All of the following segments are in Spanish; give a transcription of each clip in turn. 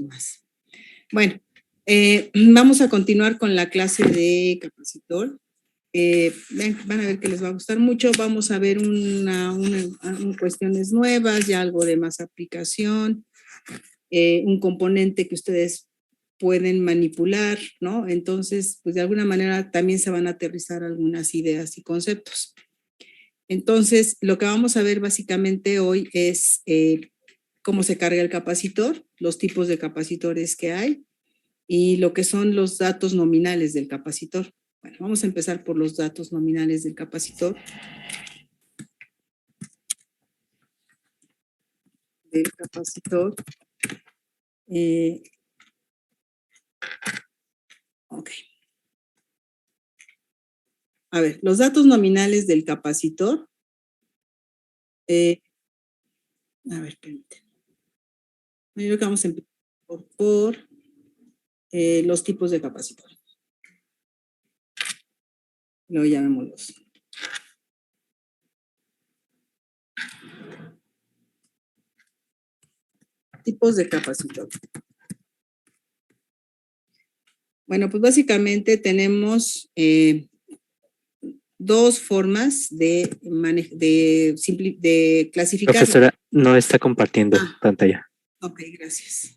y más. Bueno, vamos a continuar con la clase de capacitor. Van a ver que les va a gustar mucho. Vamos a ver cuestiones nuevas, ya algo de más aplicación, un componente que ustedes pueden manipular, ¿no? Entonces, pues de alguna manera también se van a aterrizar algunas ideas y conceptos. Entonces, lo que vamos a ver básicamente hoy es cómo se carga el capacitor, los tipos de capacitores que hay y lo que son los datos nominales del capacitor. Bueno, vamos a empezar por los datos nominales del capacitor. Ok. A ver, los datos nominales del capacitor. A ver, permítanme. Yo creo que vamos a empezar por los tipos de capacitor. Luego llamémoslos. Tipos de capacitor. Bueno, pues básicamente tenemos dos formas de clasificar. Profesora, no está compartiendo pantalla. Ok, gracias.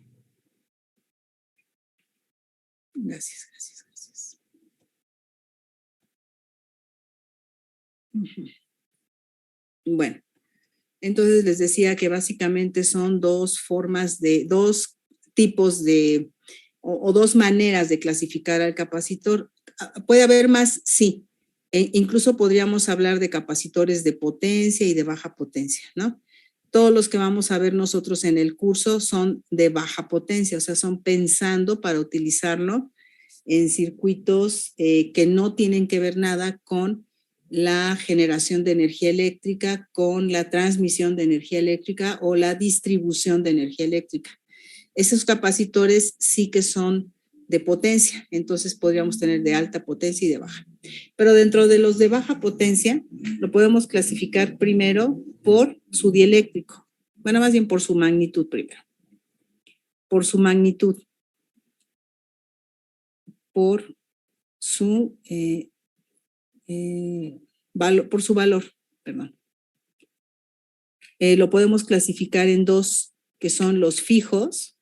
Gracias. Bueno, entonces les decía que básicamente son dos tipos de, o dos maneras de clasificar al capacitor. ¿Puede haber más? Sí. Incluso podríamos hablar de capacitores de potencia y de baja potencia, ¿no? Todos los que vamos a ver nosotros en el curso son de baja potencia, o sea, son pensando para utilizarlo en circuitos que no tienen que ver nada con la generación de energía eléctrica, con la transmisión de energía eléctrica o la distribución de energía eléctrica. Esos capacitores sí que son de potencia, entonces podríamos tener de alta potencia y de baja. Pero dentro de los de baja potencia, lo podemos clasificar primero por su dieléctrico. Bueno, más bien por su magnitud primero. Por su magnitud. Por su por su valor, perdón. Lo podemos clasificar en dos, que son los fijos,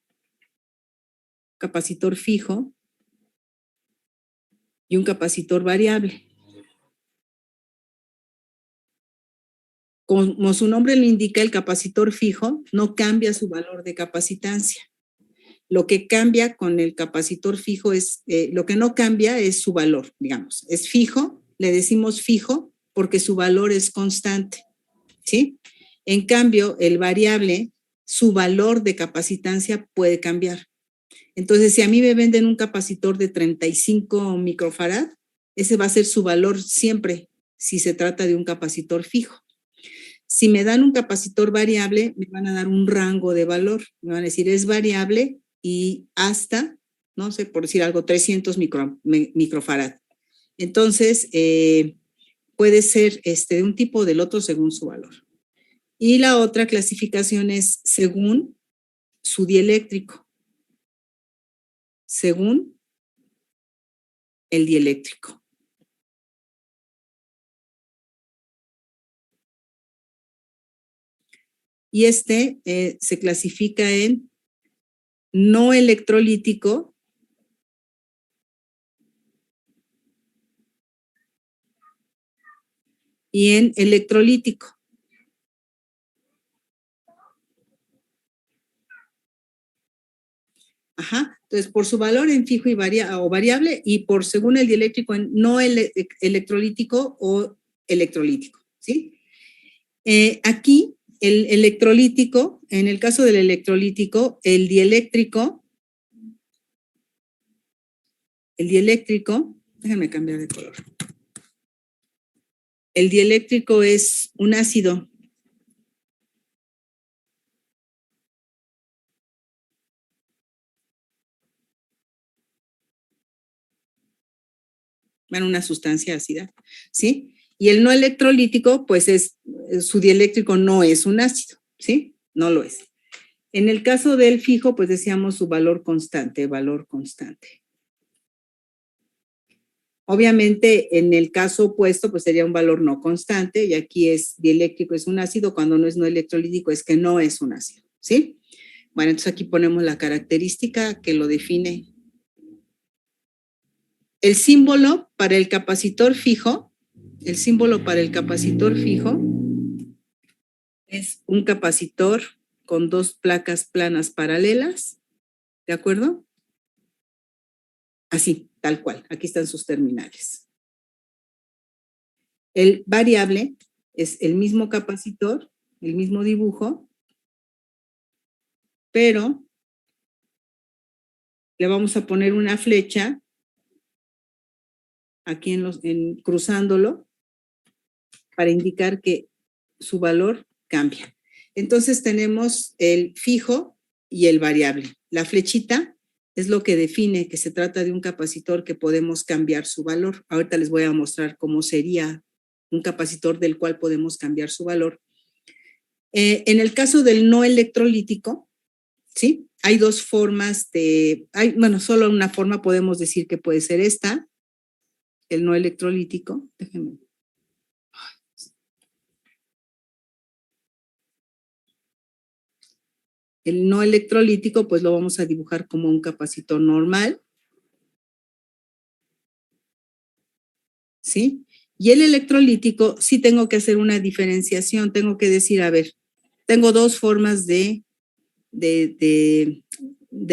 capacitor fijo y un capacitor variable. Como su nombre lo indica, el capacitor fijo no cambia su valor de capacitancia. Lo que cambia con el capacitor fijo es, lo que no cambia es su valor, digamos. Es fijo, le decimos fijo porque su valor es constante, ¿sí? En cambio, el variable, su valor de capacitancia puede cambiar. Entonces, si a mí me venden un capacitor de 35 microfarad, ese va a ser su valor siempre, si se trata de un capacitor fijo. Si me dan un capacitor variable, me van a dar un rango de valor. Me van a decir, es variable y hasta, no sé, por decir algo, 300 microfarad. Entonces, puede ser de un tipo o del otro según su valor. Y la otra clasificación es según su dieléctrico. Según el dieléctrico. Y se clasifica en no electrolítico y en electrolítico. Ajá. Entonces, por su valor en fijo y variable y por según el dieléctrico en no electrolítico o electrolítico, ¿sí? Aquí, el electrolítico, en el caso del electrolítico, el dieléctrico, déjenme cambiar de color. El dieléctrico es un ácido. Bueno, una sustancia ácida, ¿sí? Y el no electrolítico, pues su dieléctrico no es un ácido, ¿sí? No lo es. En el caso del fijo, pues decíamos su valor constante, valor constante. Obviamente, en el caso opuesto, pues sería un valor no constante, y aquí es dieléctrico, es un ácido, cuando no es no electrolítico es que no es un ácido, ¿sí? Bueno, entonces aquí ponemos la característica que lo define. El símbolo para el capacitor fijo, es un capacitor con dos placas planas paralelas, ¿de acuerdo? Así, tal cual, aquí están sus terminales. El variable es el mismo capacitor, el mismo dibujo, pero le vamos a poner una flecha aquí cruzándolo para indicar que su valor cambia. Entonces tenemos el fijo y el variable. La flechita es lo que define que se trata de un capacitor que podemos cambiar su valor. Ahorita les voy a mostrar cómo sería un capacitor del cual podemos cambiar su valor. En el caso del no electrolítico, ¿sí? Hay dos formas solo una forma podemos decir que puede ser esta, el no electrolítico. Déjenme. El no electrolítico, pues lo vamos a dibujar como un capacitor normal, ¿sí? Y el electrolítico, sí tengo que hacer una diferenciación, tengo que decir, a ver, tengo dos formas de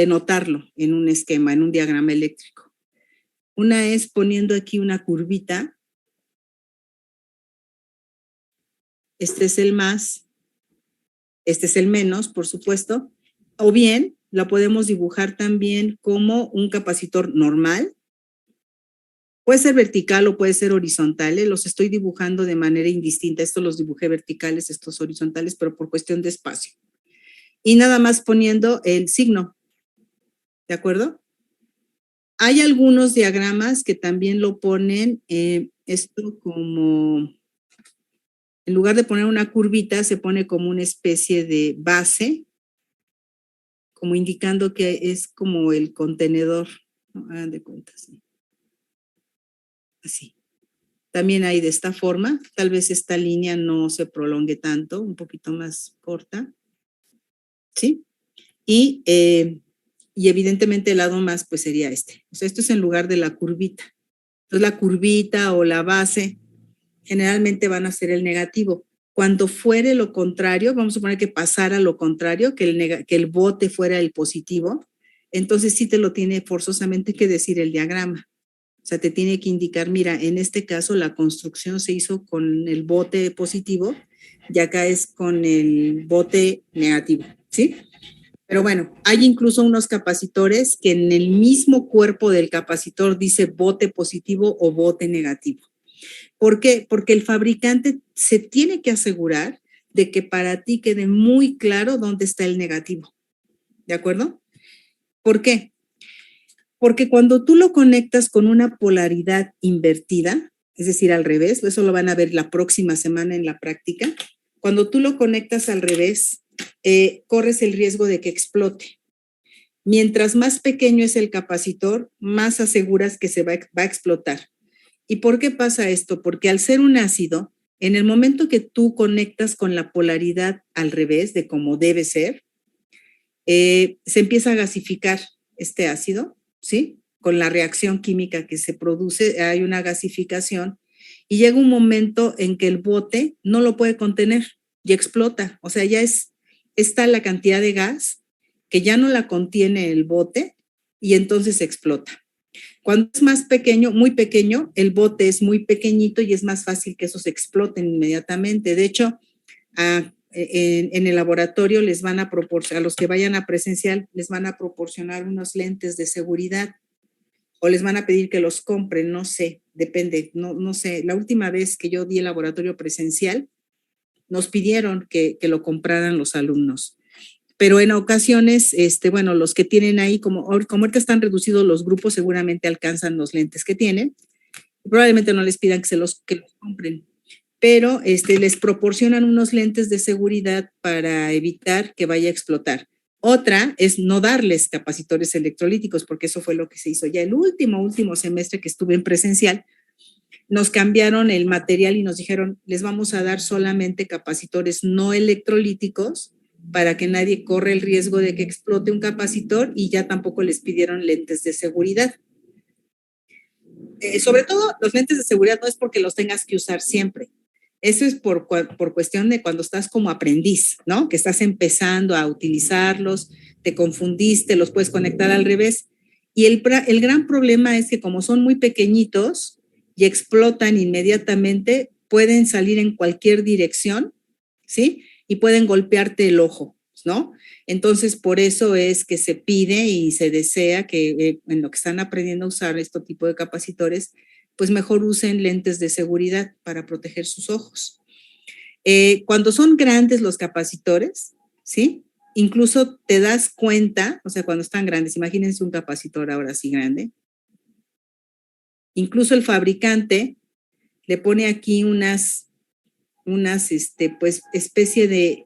notarlo en un esquema, en un diagrama eléctrico. Una es poniendo aquí una curvita. Este es el más, este es el menos, por supuesto. O bien, la podemos dibujar también como un capacitor normal. Puede ser vertical o puede ser horizontal, los estoy dibujando de manera indistinta. Estos los dibujé verticales, estos horizontales, pero por cuestión de espacio. Y nada más poniendo el signo, ¿de acuerdo? Hay algunos diagramas que también lo ponen esto como, en lugar de poner una curvita, se pone como una especie de base, como indicando que es como el contenedor, ¿no? Hagan de cuenta, sí. Así. También hay de esta forma, tal vez esta línea no se prolongue tanto, un poquito más corta, ¿sí? Y evidentemente el lado más pues sería este. O sea, esto es en lugar de la curvita. Entonces la curvita o la base generalmente van a ser el negativo. Cuando fuere lo contrario, vamos a suponer que pasara lo contrario, que el bote fuera el positivo, entonces sí te lo tiene forzosamente que decir el diagrama. O sea, te tiene que indicar, mira, en este caso la construcción se hizo con el bote positivo y acá es con el bote negativo, ¿sí? Pero bueno, hay incluso unos capacitores que en el mismo cuerpo del capacitor dice bote positivo o bote negativo. ¿Por qué? Porque el fabricante se tiene que asegurar de que para ti quede muy claro dónde está el negativo. ¿De acuerdo? ¿Por qué? Porque cuando tú lo conectas con una polaridad invertida, es decir, al revés, eso lo van a ver la próxima semana en la práctica, cuando tú lo conectas al revés, corres el riesgo de que explote. Mientras más pequeño es el capacitor, más aseguras que se va a explotar. ¿Y por qué pasa esto? Porque al ser un ácido, en el momento que tú conectas con la polaridad al revés de como debe ser, se empieza a gasificar este ácido, ¿sí? Con la reacción química que se produce, hay una gasificación y llega un momento en que el bote no lo puede contener y explota. O sea, ya está la cantidad de gas que ya no la contiene el bote y entonces explota. Cuando es más pequeño, muy pequeño, el bote es muy pequeñito y es más fácil que esos exploten inmediatamente. De hecho, en el laboratorio les van a proporcionar, a los que vayan a presencial, les van a proporcionar unos lentes de seguridad o les van a pedir que los compren, no sé, depende, no sé. La última vez que yo di el laboratorio presencial, nos pidieron que lo compraran los alumnos. Pero en ocasiones, bueno, los que tienen ahí, como ahorita están reducidos los grupos, seguramente alcanzan los lentes que tienen. Probablemente no les pidan que los compren, pero les proporcionan unos lentes de seguridad para evitar que vaya a explotar. Otra es no darles capacitores electrolíticos, porque eso fue lo que se hizo ya el último semestre que estuve en presencial. Nos cambiaron el material y nos dijeron, les vamos a dar solamente capacitores no electrolíticos para que nadie corra el riesgo de que explote un capacitor, y ya tampoco les pidieron lentes de seguridad. Sobre todo los lentes de seguridad no es porque los tengas que usar siempre. Eso es por cuestión de cuando estás como aprendiz, ¿no? Que estás empezando a utilizarlos, te confundiste, los puedes conectar al revés. Y el gran problema es que como son muy pequeñitos y explotan inmediatamente, pueden salir en cualquier dirección, ¿sí? Y pueden golpearte el ojo, ¿no? Entonces, por eso es que se pide y se desea que en lo que están aprendiendo a usar este tipo de capacitores, pues mejor usen lentes de seguridad para proteger sus ojos. Cuando son grandes los capacitores, ¿sí? Incluso te das cuenta, o sea, cuando están grandes, imagínense un capacitor ahora sí grande, incluso el fabricante le pone aquí unas pues, especie de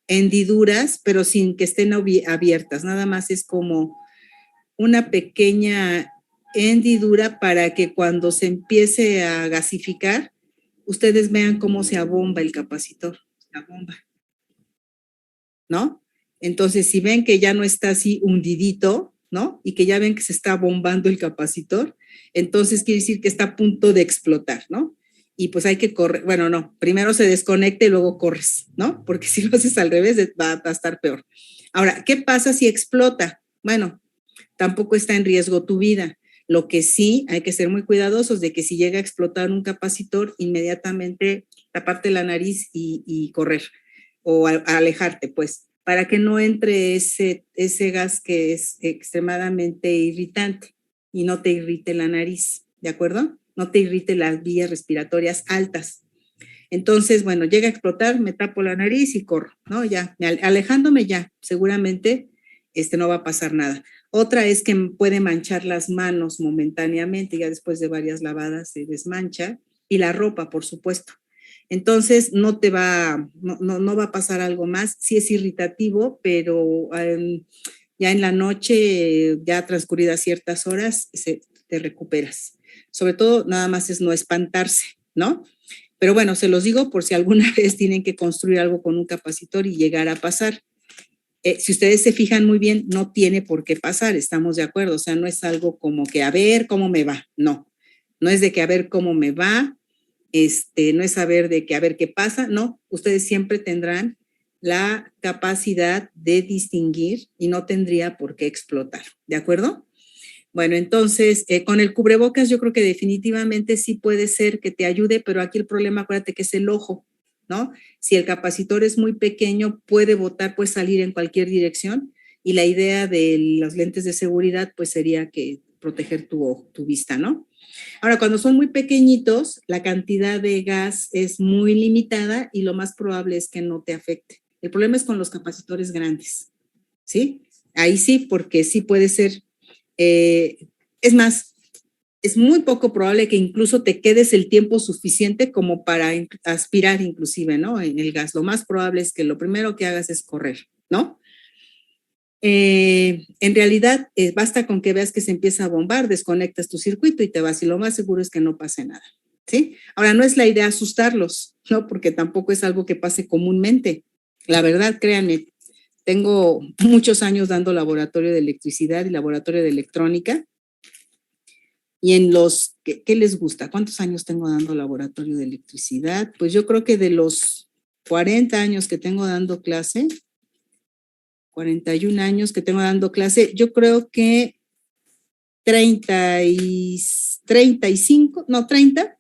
hendiduras, pero sin que estén abiertas, nada más es como una pequeña hendidura para que cuando se empiece a gasificar, ustedes vean cómo se abomba el capacitor, la bomba, ¿no? Entonces, si ven que ya no está así hundidito, ¿no? Y que ya ven que se está bombando el capacitor, entonces quiere decir que está a punto de explotar, ¿no? Y pues hay que correr, bueno, no, primero se desconecta y luego corres, ¿no? Porque si lo haces al revés va a estar peor. Ahora, ¿qué pasa si explota? Bueno, tampoco está en riesgo tu vida. Lo que sí hay que ser muy cuidadosos de que si llega a explotar un capacitor, inmediatamente taparte la nariz y correr o alejarte, pues, para que no entre ese gas que es extremadamente irritante y no te irrite la nariz, ¿de acuerdo? No te irrite las vías respiratorias altas. Entonces, bueno, llega a explotar, me tapo la nariz y corro, ¿no? Ya, alejándome ya, seguramente no va a pasar nada. Otra es que puede manchar las manos momentáneamente, ya después de varias lavadas se desmancha, y la ropa, por supuesto. Entonces, no va a pasar algo más. Sí es irritativo, pero ya en la noche, ya transcurridas ciertas horas, te recuperas. Sobre todo, nada más es no espantarse, ¿no? Pero bueno, se los digo por si alguna vez tienen que construir algo con un capacitor y llegar a pasar. Si ustedes se fijan muy bien, no tiene por qué pasar, estamos de acuerdo. O sea, no es algo como que a ver cómo me va, no. No es de que a ver cómo me va, no es saber de que a ver qué pasa, no. Ustedes siempre tendrán la capacidad de distinguir y no tendría por qué explotar, ¿de acuerdo? Bueno, entonces, con el cubrebocas yo creo que definitivamente sí puede ser que te ayude, pero aquí el problema, acuérdate que es el ojo, ¿no? Si el capacitor es muy pequeño, puede botar, puede salir en cualquier dirección, y la idea de los lentes de seguridad pues sería que proteger tu vista, ¿no? Ahora, cuando son muy pequeñitos, la cantidad de gas es muy limitada y lo más probable es que no te afecte. El problema es con los capacitores grandes, ¿sí? Ahí sí, porque sí puede ser. Es más, es muy poco probable que incluso te quedes el tiempo suficiente como para aspirar inclusive, ¿no? En el gas. Lo más probable es que lo primero que hagas es correr, ¿no? En realidad, basta con que veas que se empieza a bombar, desconectas tu circuito y te vas, y lo más seguro es que no pase nada, ¿sí? Ahora, no es la idea asustarlos, ¿no? Porque tampoco es algo que pase comúnmente. La verdad, créanme, tengo muchos años dando laboratorio de electricidad y laboratorio de electrónica. Y en los, ¿qué les gusta? ¿Cuántos años tengo dando laboratorio de electricidad? Pues yo creo que de los 40 años que tengo dando clase, 41 años que tengo dando clase, yo creo que 35, no, 30,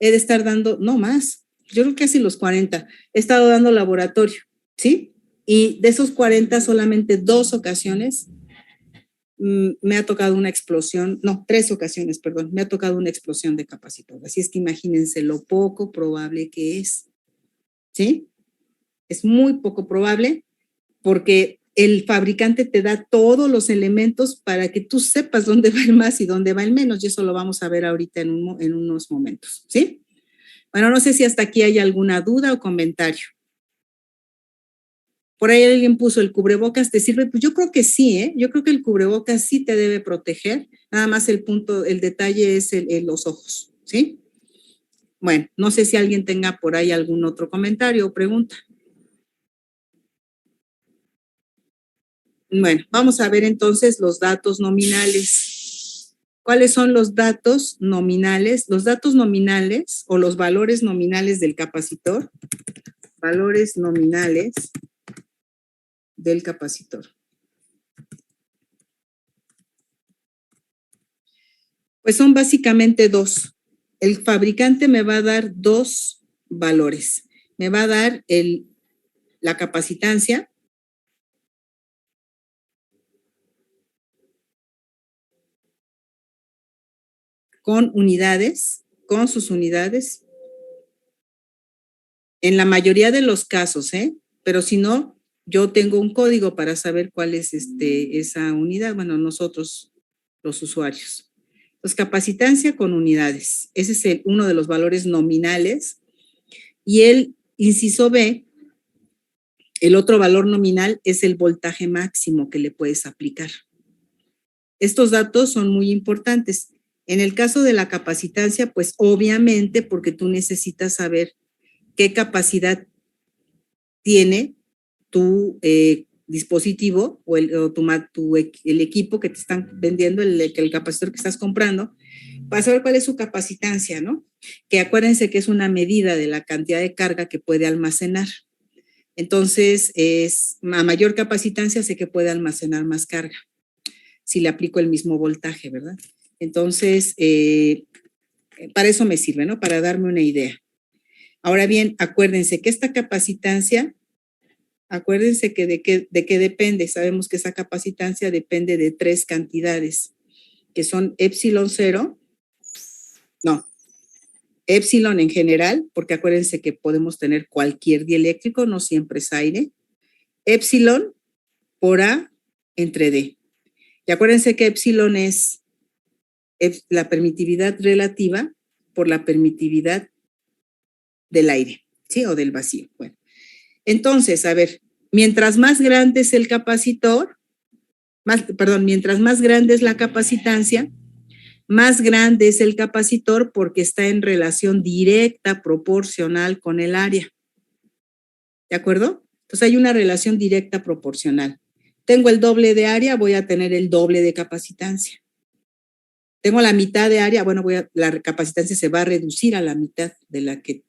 he de estar dando, no más, yo creo que casi los 40, he estado dando laboratorio, ¿sí? Y de esos 40, solamente 2 ocasiones me ha tocado una explosión, no, 3 ocasiones, perdón, me ha tocado una explosión de capacitor. Así es que imagínense lo poco probable que es, ¿sí? Es muy poco probable porque el fabricante te da todos los elementos para que tú sepas dónde va el más y dónde va el menos, y eso lo vamos a ver ahorita en unos momentos, ¿sí? Bueno, no sé si hasta aquí hay alguna duda o comentario. Por ahí alguien puso el cubrebocas, ¿te sirve? Pues yo creo que sí, ¿eh? Yo creo que el cubrebocas sí te debe proteger. Nada más el detalle es los ojos, ¿sí? Bueno, no sé si alguien tenga por ahí algún otro comentario o pregunta. Bueno, vamos a ver entonces los datos nominales. ¿Cuáles son los datos nominales? Los datos nominales o los valores nominales del capacitor. Valores nominales del capacitor. Pues son básicamente dos. El fabricante me va a dar dos valores. Me va a dar la capacitancia con unidades, con sus unidades. En la mayoría de los casos, pero si no, yo tengo un código para saber cuál es esa unidad. Bueno, nosotros, los usuarios. Entonces, capacitancia con unidades. Ese es uno de los valores nominales. Y el inciso B, el otro valor nominal es el voltaje máximo que le puedes aplicar. Estos datos son muy importantes. En el caso de la capacitancia, pues obviamente porque tú necesitas saber qué capacidad tiene tu dispositivo o el equipo que te están vendiendo, el capacitor que estás comprando, para saber cuál es su capacitancia, ¿no? Que acuérdense que es una medida de la cantidad de carga que puede almacenar. Entonces, a mayor capacitancia sé que puede almacenar más carga, si le aplico el mismo voltaje, ¿verdad? Entonces, para eso me sirve, ¿no? Para darme una idea. Ahora bien, acuérdense que esta capacitancia, acuérdense que de qué depende. Sabemos que esa capacitancia depende de tres cantidades, que son epsilon 0, no, epsilon en general, porque acuérdense que podemos tener cualquier dieléctrico, no siempre es aire, epsilon por A entre D. Y acuérdense que epsilon es la permitividad relativa por la permitividad del aire, ¿sí? O del vacío. Bueno, entonces, a ver, mientras más grande es el capacitor, mientras más grande es la capacitancia, más grande es el capacitor porque está en relación directa, proporcional con el área. ¿De acuerdo? Entonces hay una relación directa proporcional. Tengo el doble de área, voy a tener el doble de capacitancia. Tengo la mitad de área, bueno, la capacitancia se va a reducir a la mitad de la que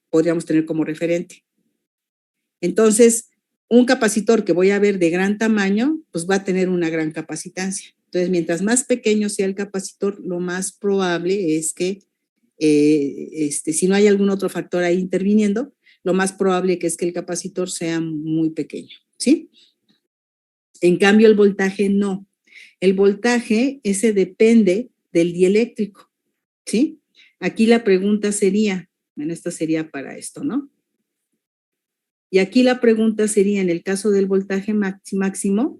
podríamos tener como referente. Entonces, un capacitor que voy a ver de gran tamaño, pues va a tener una gran capacitancia. Entonces, mientras más pequeño sea el capacitor, lo más probable es que, si no hay algún otro factor ahí interviniendo, lo más probable que es que el capacitor sea muy pequeño, ¿sí? En cambio, el voltaje no. El voltaje, ese depende del dieléctrico, ¿sí? Aquí la pregunta sería, bueno, esto sería para esto, ¿no? Y aquí la pregunta sería, en el caso del voltaje máximo,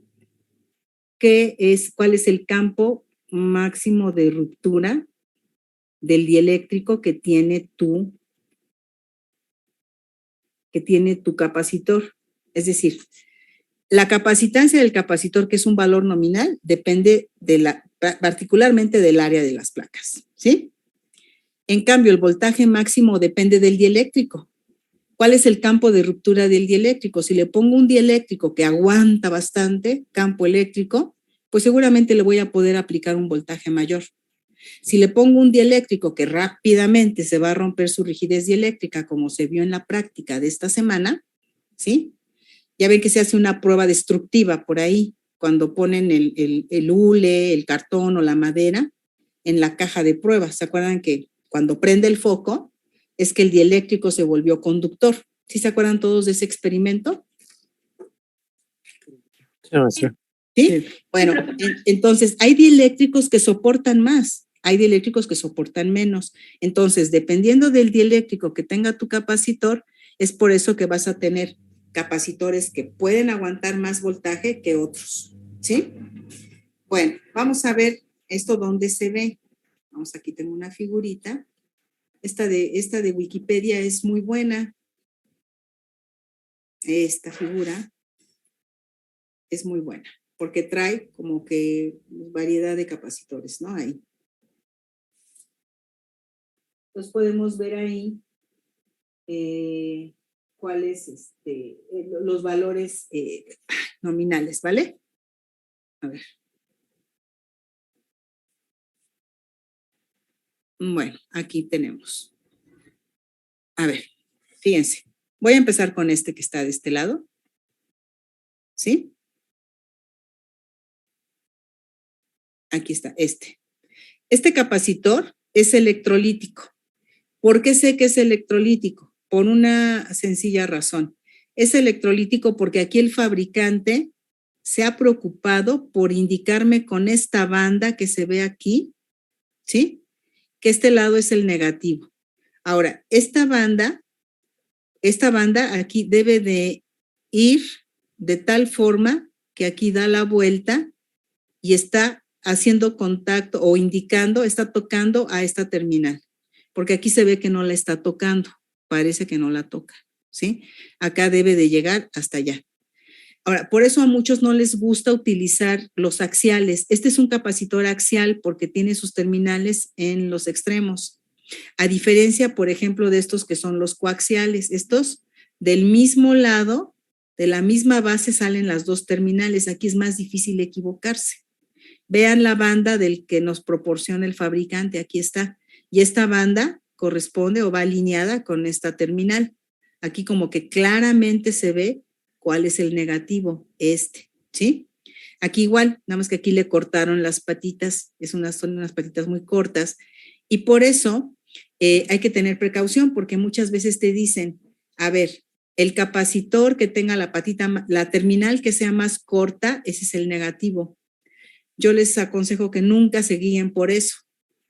¿cuál es el campo máximo de ruptura del dieléctrico que tiene tu capacitor? Es decir, la capacitancia del capacitor, que es un valor nominal, depende particularmente del área de las placas, ¿sí? En cambio, el voltaje máximo depende del dieléctrico. ¿Cuál es el campo de ruptura del dieléctrico? Si le pongo un dieléctrico que aguanta bastante campo eléctrico, pues seguramente le voy a poder aplicar un voltaje mayor. Si le pongo un dieléctrico que rápidamente se va a romper su rigidez dieléctrica, como se vio en la práctica de esta semana, ¿sí? Ya ven que se hace una prueba destructiva por ahí, cuando ponen el hule, el cartón o la madera en la caja de pruebas. ¿Se acuerdan que cuando prende el foco es que el dieléctrico se volvió conductor? ¿Sí se acuerdan todos de ese experimento? ¿Sí? Bueno, entonces hay dieléctricos que soportan más, hay dieléctricos que soportan menos. Entonces, dependiendo del dieléctrico que tenga tu capacitor, es por eso que vas a tener capacitores que pueden aguantar más voltaje que otros, ¿sí? Bueno, vamos a ver esto dónde se ve. Vamos, aquí tengo una figurita. Esta de Wikipedia es muy buena. esta figura es muy buena, porque trae como que variedad de capacitores, ¿no? Ahí. Entonces podemos ver ahí cuáles los valores nominales, ¿vale? A ver. Bueno, aquí tenemos. A ver, fíjense. Voy a empezar con este que está de este lado. ¿Sí? Aquí está, este. Este capacitor es electrolítico. ¿Por qué sé que es electrolítico? Por una sencilla razón. Es electrolítico porque aquí el fabricante se ha preocupado por indicarme con esta banda que se ve aquí, ¿sí? Que este lado es el negativo. Ahora, esta banda aquí debe de ir de tal forma que aquí da la vuelta y está haciendo contacto o indicando, está tocando a esta terminal, porque aquí se ve que no la está tocando, parece que no la toca, ¿sí? Acá debe de llegar hasta allá. Ahora, por eso a muchos no les gusta utilizar los axiales. Este es un capacitor axial porque tiene sus terminales en los extremos. A diferencia, por ejemplo, de estos que son los coaxiales. Estos del mismo lado, de la misma base salen las dos terminales. Aquí es más difícil equivocarse. Vean la banda del que nos proporciona el fabricante. Aquí está. Y esta banda corresponde o va alineada con esta terminal. Aquí como que claramente se ve cuál es el negativo, ¿sí? Aquí igual, nada más que aquí le cortaron las patitas, son unas patitas muy cortas, y por eso hay que tener precaución, porque muchas veces te dicen, a ver, el capacitor que tenga la patita, la terminal que sea más corta, ese es el negativo. Yo les aconsejo que nunca se guíen por eso,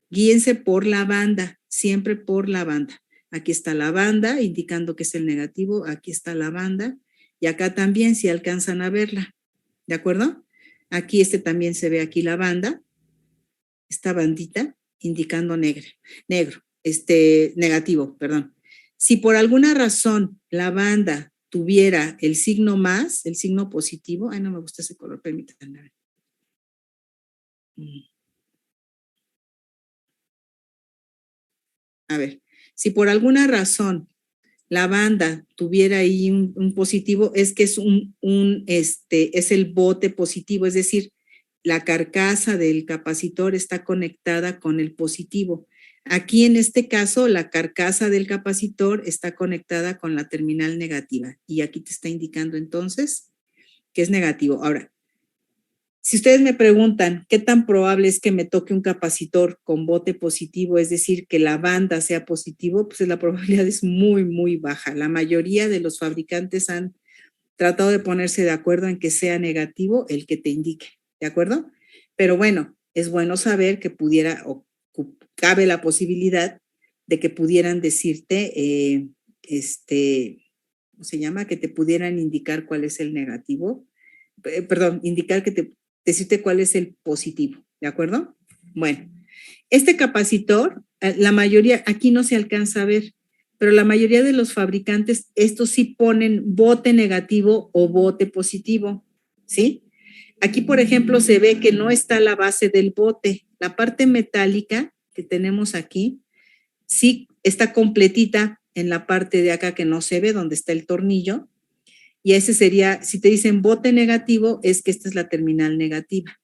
guíense por la banda, siempre por la banda. Aquí está la banda indicando que es el negativo, aquí está la banda, y acá también si alcanzan a verla, ¿de acuerdo? Aquí también se ve aquí la banda, esta bandita indicando negro, negativo, perdón. Si por alguna razón la banda tuviera el signo más, el signo positivo, ay, no me gusta ese color, permítanme ver. A ver, si por alguna razón la banda tuviera ahí un positivo, es que es el bote positivo, es decir, la carcasa del capacitor está conectada con el positivo. Aquí en este caso, la carcasa del capacitor está conectada con la terminal negativa y aquí te está indicando entonces que es negativo. Ahora, si ustedes me preguntan qué tan probable es que me toque un capacitor con bote positivo, es decir, que la banda sea positivo, pues la probabilidad es muy, muy baja. La mayoría de los fabricantes han tratado de ponerse de acuerdo en que sea negativo el que te indique, ¿de acuerdo? Pero bueno, es bueno saber que pudiera o cabe la posibilidad de que pudieran decirte, ¿cómo se llama? Que te pudieran indicar cuál es el negativo. Perdón, indicar que decirte cuál es el positivo, ¿de acuerdo? Bueno, este capacitor, la mayoría, aquí no se alcanza a ver, pero la mayoría de los fabricantes, estos sí ponen bote negativo o bote positivo, ¿sí? Aquí, por ejemplo, se ve que no está la base del bote. La parte metálica que tenemos aquí, sí está completita en la parte de acá que no se ve, donde está el tornillo, y ese sería, si te dicen bote negativo, es que esta es la terminal negativa.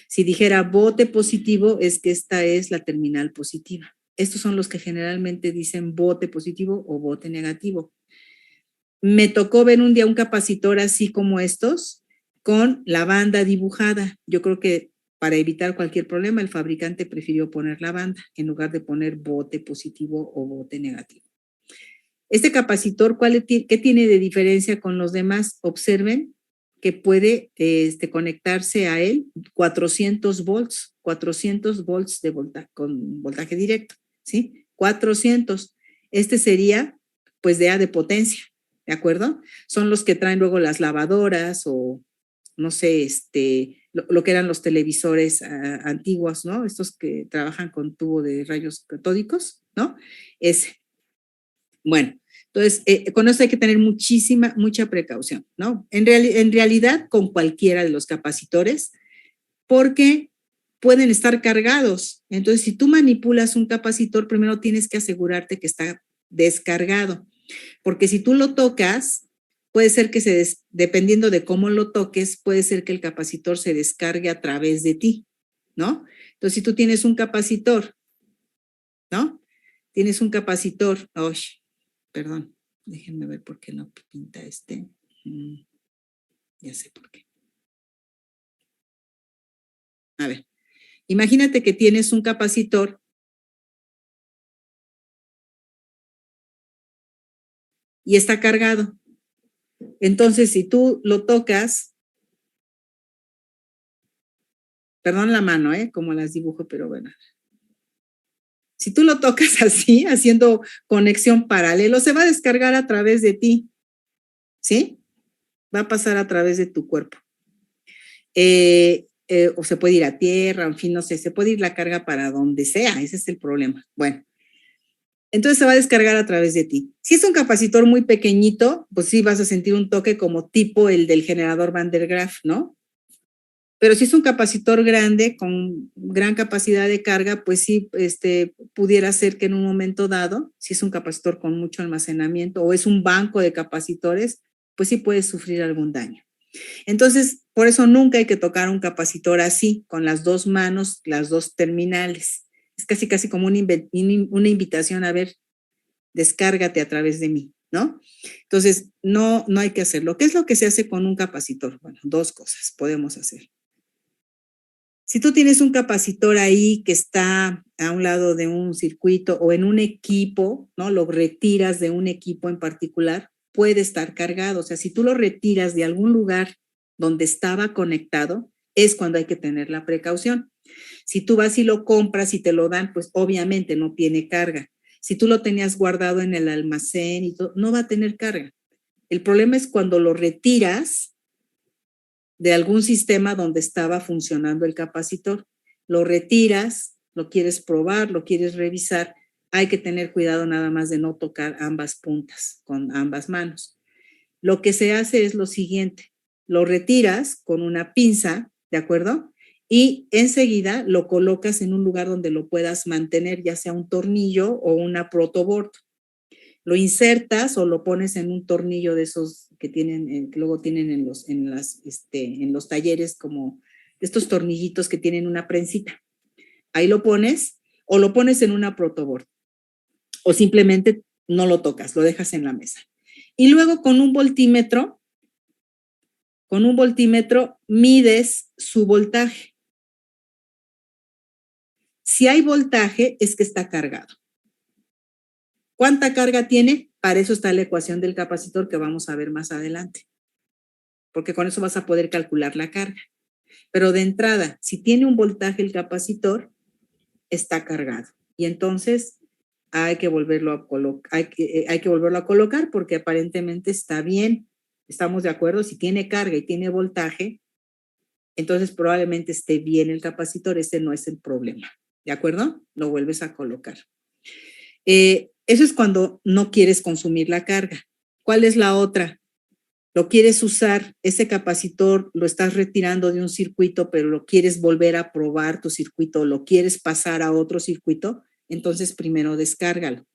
Si dijera bote positivo, es que esta es la terminal positiva. Estos son los que generalmente dicen bote positivo o bote negativo. Me tocó ver un día un capacitor así como estos, con la banda dibujada. Yo creo que para evitar cualquier problema, el fabricante prefirió poner la banda en lugar de poner bote positivo o bote negativo. Este capacitor, ¿qué tiene de diferencia con los demás? Observen que puede conectarse a él 400 volts con voltaje directo, ¿sí? 400. Este sería, pues, de potencia, ¿de acuerdo? Son los que traen luego las lavadoras o, no sé, lo que eran los televisores antiguos, ¿no? Estos que trabajan con tubo de rayos catódicos, ¿no? Ese. Bueno, Entonces, con eso hay que tener mucha precaución, ¿no? En realidad, con cualquiera de los capacitores, porque pueden estar cargados. Entonces, si tú manipulas un capacitor, primero tienes que asegurarte que está descargado, porque si tú lo tocas, puede ser que dependiendo de cómo lo toques, puede ser que el capacitor se descargue a través de ti, ¿no? Entonces, si tú tienes un capacitor, ¿no? Tienes un capacitor, perdón, déjenme ver por qué no pinta este. Ya sé por qué. A ver, imagínate que tienes un capacitor y está cargado. Entonces, si tú lo tocas, perdón la mano, como las dibujo, pero bueno. Si tú lo tocas así, haciendo conexión paralelo, se va a descargar a través de ti, ¿sí? Va a pasar a través de tu cuerpo. O se puede ir a tierra, en fin, no sé, se puede ir la carga para donde sea, ese es el problema. Bueno, entonces se va a descargar a través de ti. Si es un capacitor muy pequeñito, pues sí vas a sentir un toque como tipo el del generador Van der Graaf, ¿no? Pero si es un capacitor grande con gran capacidad de carga, pues sí, pudiera ser que en un momento dado, si es un capacitor con mucho almacenamiento o es un banco de capacitores, pues sí puedes sufrir algún daño. Entonces, por eso nunca hay que tocar un capacitor así, con las dos manos, las dos terminales. Es casi como una invitación a ver, descárgate a través de mí, ¿no? Entonces, no hay que hacerlo. ¿Qué es lo que se hace con un capacitor? Bueno, dos cosas podemos hacer. Si tú tienes un capacitor ahí que está a un lado de un circuito o en un equipo, ¿no? Lo retiras de un equipo en particular, puede estar cargado. O sea, si tú lo retiras de algún lugar donde estaba conectado, es cuando hay que tener la precaución. Si tú vas y lo compras y te lo dan, pues obviamente no tiene carga. Si tú lo tenías guardado en el almacén y todo, no va a tener carga. El problema es cuando lo retiras de algún sistema donde estaba funcionando el capacitor. Lo retiras, lo quieres probar, lo quieres revisar, hay que tener cuidado nada más de no tocar ambas puntas con ambas manos. Lo que se hace es lo siguiente, lo retiras con una pinza, ¿de acuerdo? Y enseguida lo colocas en un lugar donde lo puedas mantener, ya sea un tornillo o una protoboard. Lo insertas o lo pones en un tornillo de esos que tienen, que luego tienen en los talleres, como estos tornillitos que tienen una prensita. Ahí lo pones o lo pones en una protoboard o simplemente no lo tocas, lo dejas en la mesa. Y luego con un voltímetro mides su voltaje. Si hay voltaje, es que está cargado. ¿Cuánta carga tiene? Para eso está la ecuación del capacitor que vamos a ver más adelante, porque con eso vas a poder calcular la carga. Pero de entrada, si tiene un voltaje el capacitor, está cargado. Y entonces hay que volverlo a colocar porque aparentemente está bien. ¿Estamos de acuerdo? Si tiene carga y tiene voltaje, entonces probablemente esté bien el capacitor. Ese no es el problema. ¿De acuerdo? Lo vuelves a colocar. Eso es cuando no quieres consumir la carga. ¿Cuál es la otra? Lo quieres usar, ese capacitor lo estás retirando de un circuito, pero lo quieres volver a probar tu circuito, lo quieres pasar a otro circuito, entonces primero descárgalo.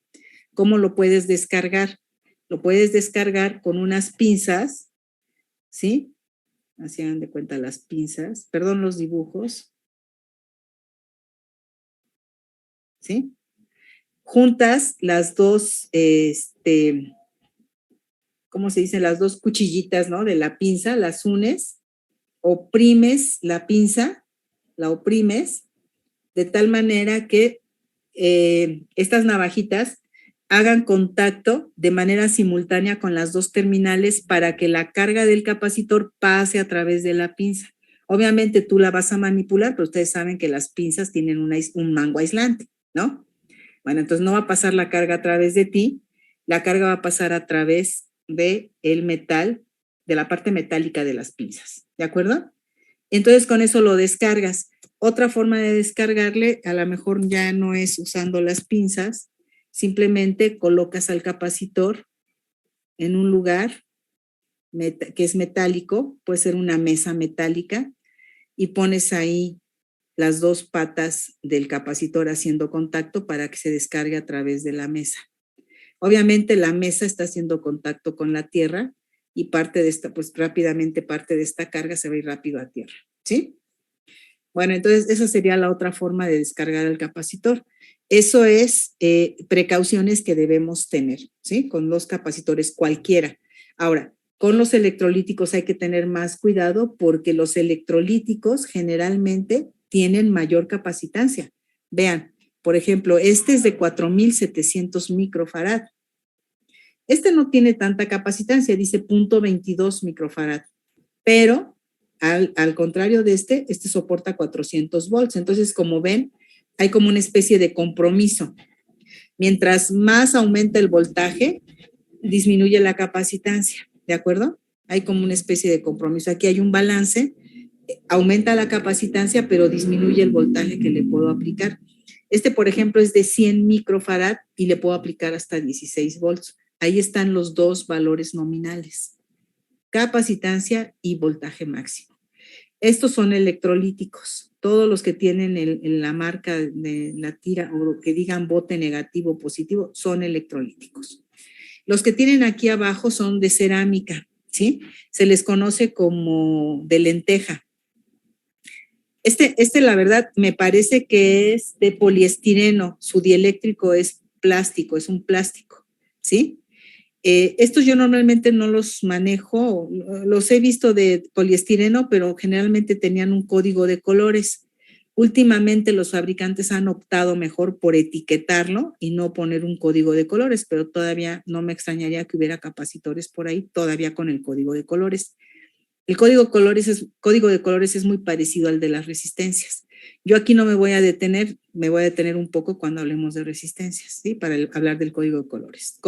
¿Cómo lo puedes descargar? Lo puedes descargar con unas pinzas, ¿sí? Así hagan de cuenta las pinzas, perdón los dibujos, ¿sí? Juntas las dos, ¿cómo se dice? Las dos cuchillitas, ¿no? De la pinza, las unes, oprimes la pinza, la oprimes de tal manera que estas navajitas hagan contacto de manera simultánea con las dos terminales para que la carga del capacitor pase a través de la pinza. Obviamente tú la vas a manipular, pero ustedes saben que las pinzas tienen un mango aislante, ¿no? Bueno, entonces no va a pasar la carga a través de ti, la carga va a pasar a través de el metal, de la parte metálica de las pinzas, ¿de acuerdo? Entonces con eso lo descargas. Otra forma de descargarle, a lo mejor ya no es usando las pinzas, simplemente colocas al capacitor en un lugar que es metálico, puede ser una mesa metálica, y pones ahí las dos patas del capacitor haciendo contacto para que se descargue a través de la mesa. Obviamente la mesa está haciendo contacto con la tierra y parte de esta, pues rápidamente parte de esta carga se va a ir rápido a tierra, ¿sí? Bueno, entonces esa sería la otra forma de descargar el capacitor. Eso es precauciones que debemos tener, ¿sí? Con los capacitores cualquiera. Ahora, con los electrolíticos hay que tener más cuidado porque los electrolíticos generalmente tienen mayor capacitancia. Vean, por ejemplo, este es de 4,700 microfarad. Este no tiene tanta capacitancia, dice 0.22 microfarad, pero al contrario de este soporta 400 volts. Entonces, como ven, hay como una especie de compromiso. Mientras más aumenta el voltaje, disminuye la capacitancia, ¿de acuerdo? Hay como una especie de compromiso. Aquí hay un balance, aumenta la capacitancia, pero disminuye el voltaje que le puedo aplicar. Este, por ejemplo, es de 100 microfarad y le puedo aplicar hasta 16 volts. Ahí están los dos valores nominales, capacitancia y voltaje máximo. Estos son electrolíticos. Todos los que tienen la marca de la tira o que digan bote negativo o positivo son electrolíticos. Los que tienen aquí abajo son de cerámica, ¿sí? Se les conoce como de lenteja. Este la verdad me parece que es de poliestireno. Su dieléctrico es plástico, es un plástico, ¿sí? Estos yo normalmente no los manejo, los he visto de poliestireno, pero generalmente tenían un código de colores. Últimamente los fabricantes han optado mejor por etiquetarlo y no poner un código de colores, pero todavía no me extrañaría que hubiera capacitores por ahí todavía con el código de colores. El código de colores es muy parecido al de las resistencias. Yo aquí no me voy a detener, me voy a detener un poco cuando hablemos de resistencias, ¿sí? Para hablar del código de colores.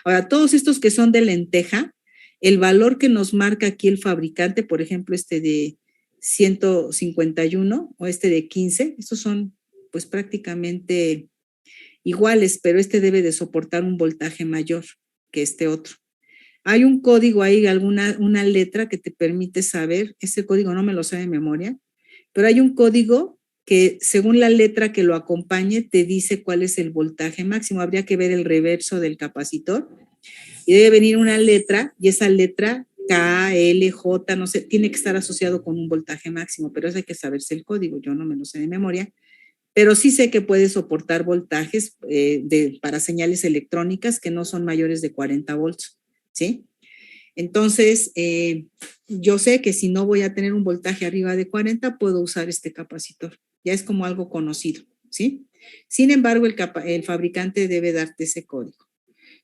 Ahora, todos estos que son de lenteja, el valor que nos marca aquí el fabricante, por ejemplo, este de 151 o este de 15, estos son pues prácticamente iguales, pero este debe de soportar un voltaje mayor que este otro. Hay un código ahí, una letra que te permite saber, ese código no me lo sé de memoria, pero hay un código que según la letra que lo acompañe te dice cuál es el voltaje máximo. Habría que ver el reverso del capacitor y debe venir una letra y esa letra K, L, J, no sé, tiene que estar asociado con un voltaje máximo, pero eso hay que saberse el código, yo no me lo sé de memoria, pero sí sé que puede soportar voltajes para señales electrónicas que no son mayores de 40 volts, ¿sí? Entonces, yo sé que si no voy a tener un voltaje arriba de 40, puedo usar este capacitor. Ya es como algo conocido, ¿sí? Sin embargo, el fabricante debe darte ese código.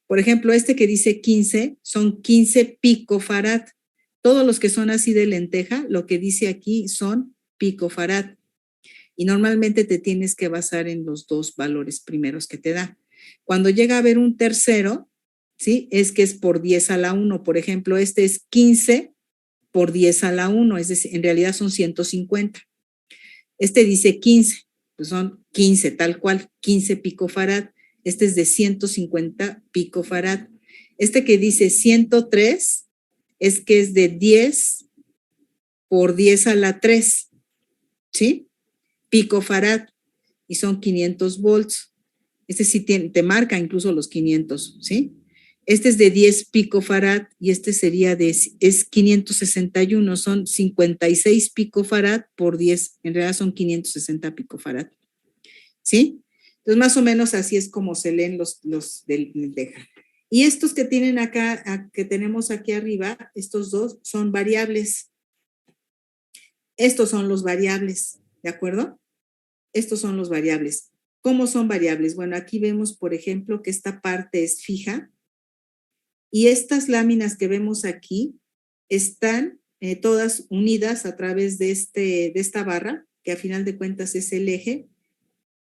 Por ejemplo, este que dice 15, son 15 picofarad. Todos los que son así de lenteja, lo que dice aquí son picofarad. Y normalmente te tienes que basar en los dos valores primeros que te da. Cuando llega a haber un tercero, ¿sí? Es que es por 10 a la 1. Por ejemplo, este es 15 por 10 a la 1, es decir, en realidad son 150. Este dice 15, pues son 15, tal cual, 15 picofarad. Este es de 150 picofarad. Este que dice 103 es que es de 10 por 10 a la 3, ¿sí? Picofarad, y son 500 volts. Este sí te marca incluso los 500, ¿sí? Este es de 10 picofarad y este sería es 561, son 56 picofarad por 10, en realidad son 560 picofarad, ¿sí? Entonces, más o menos así es como se leen los del lenteja. Y estos que tienen acá, que tenemos aquí arriba, estos dos son variables. Estos son los variables, ¿de acuerdo? Estos son los variables. ¿Cómo son variables? Bueno, aquí vemos, por ejemplo, que esta parte es fija y estas láminas que vemos aquí están todas unidas a través de esta barra, que a final de cuentas es el eje,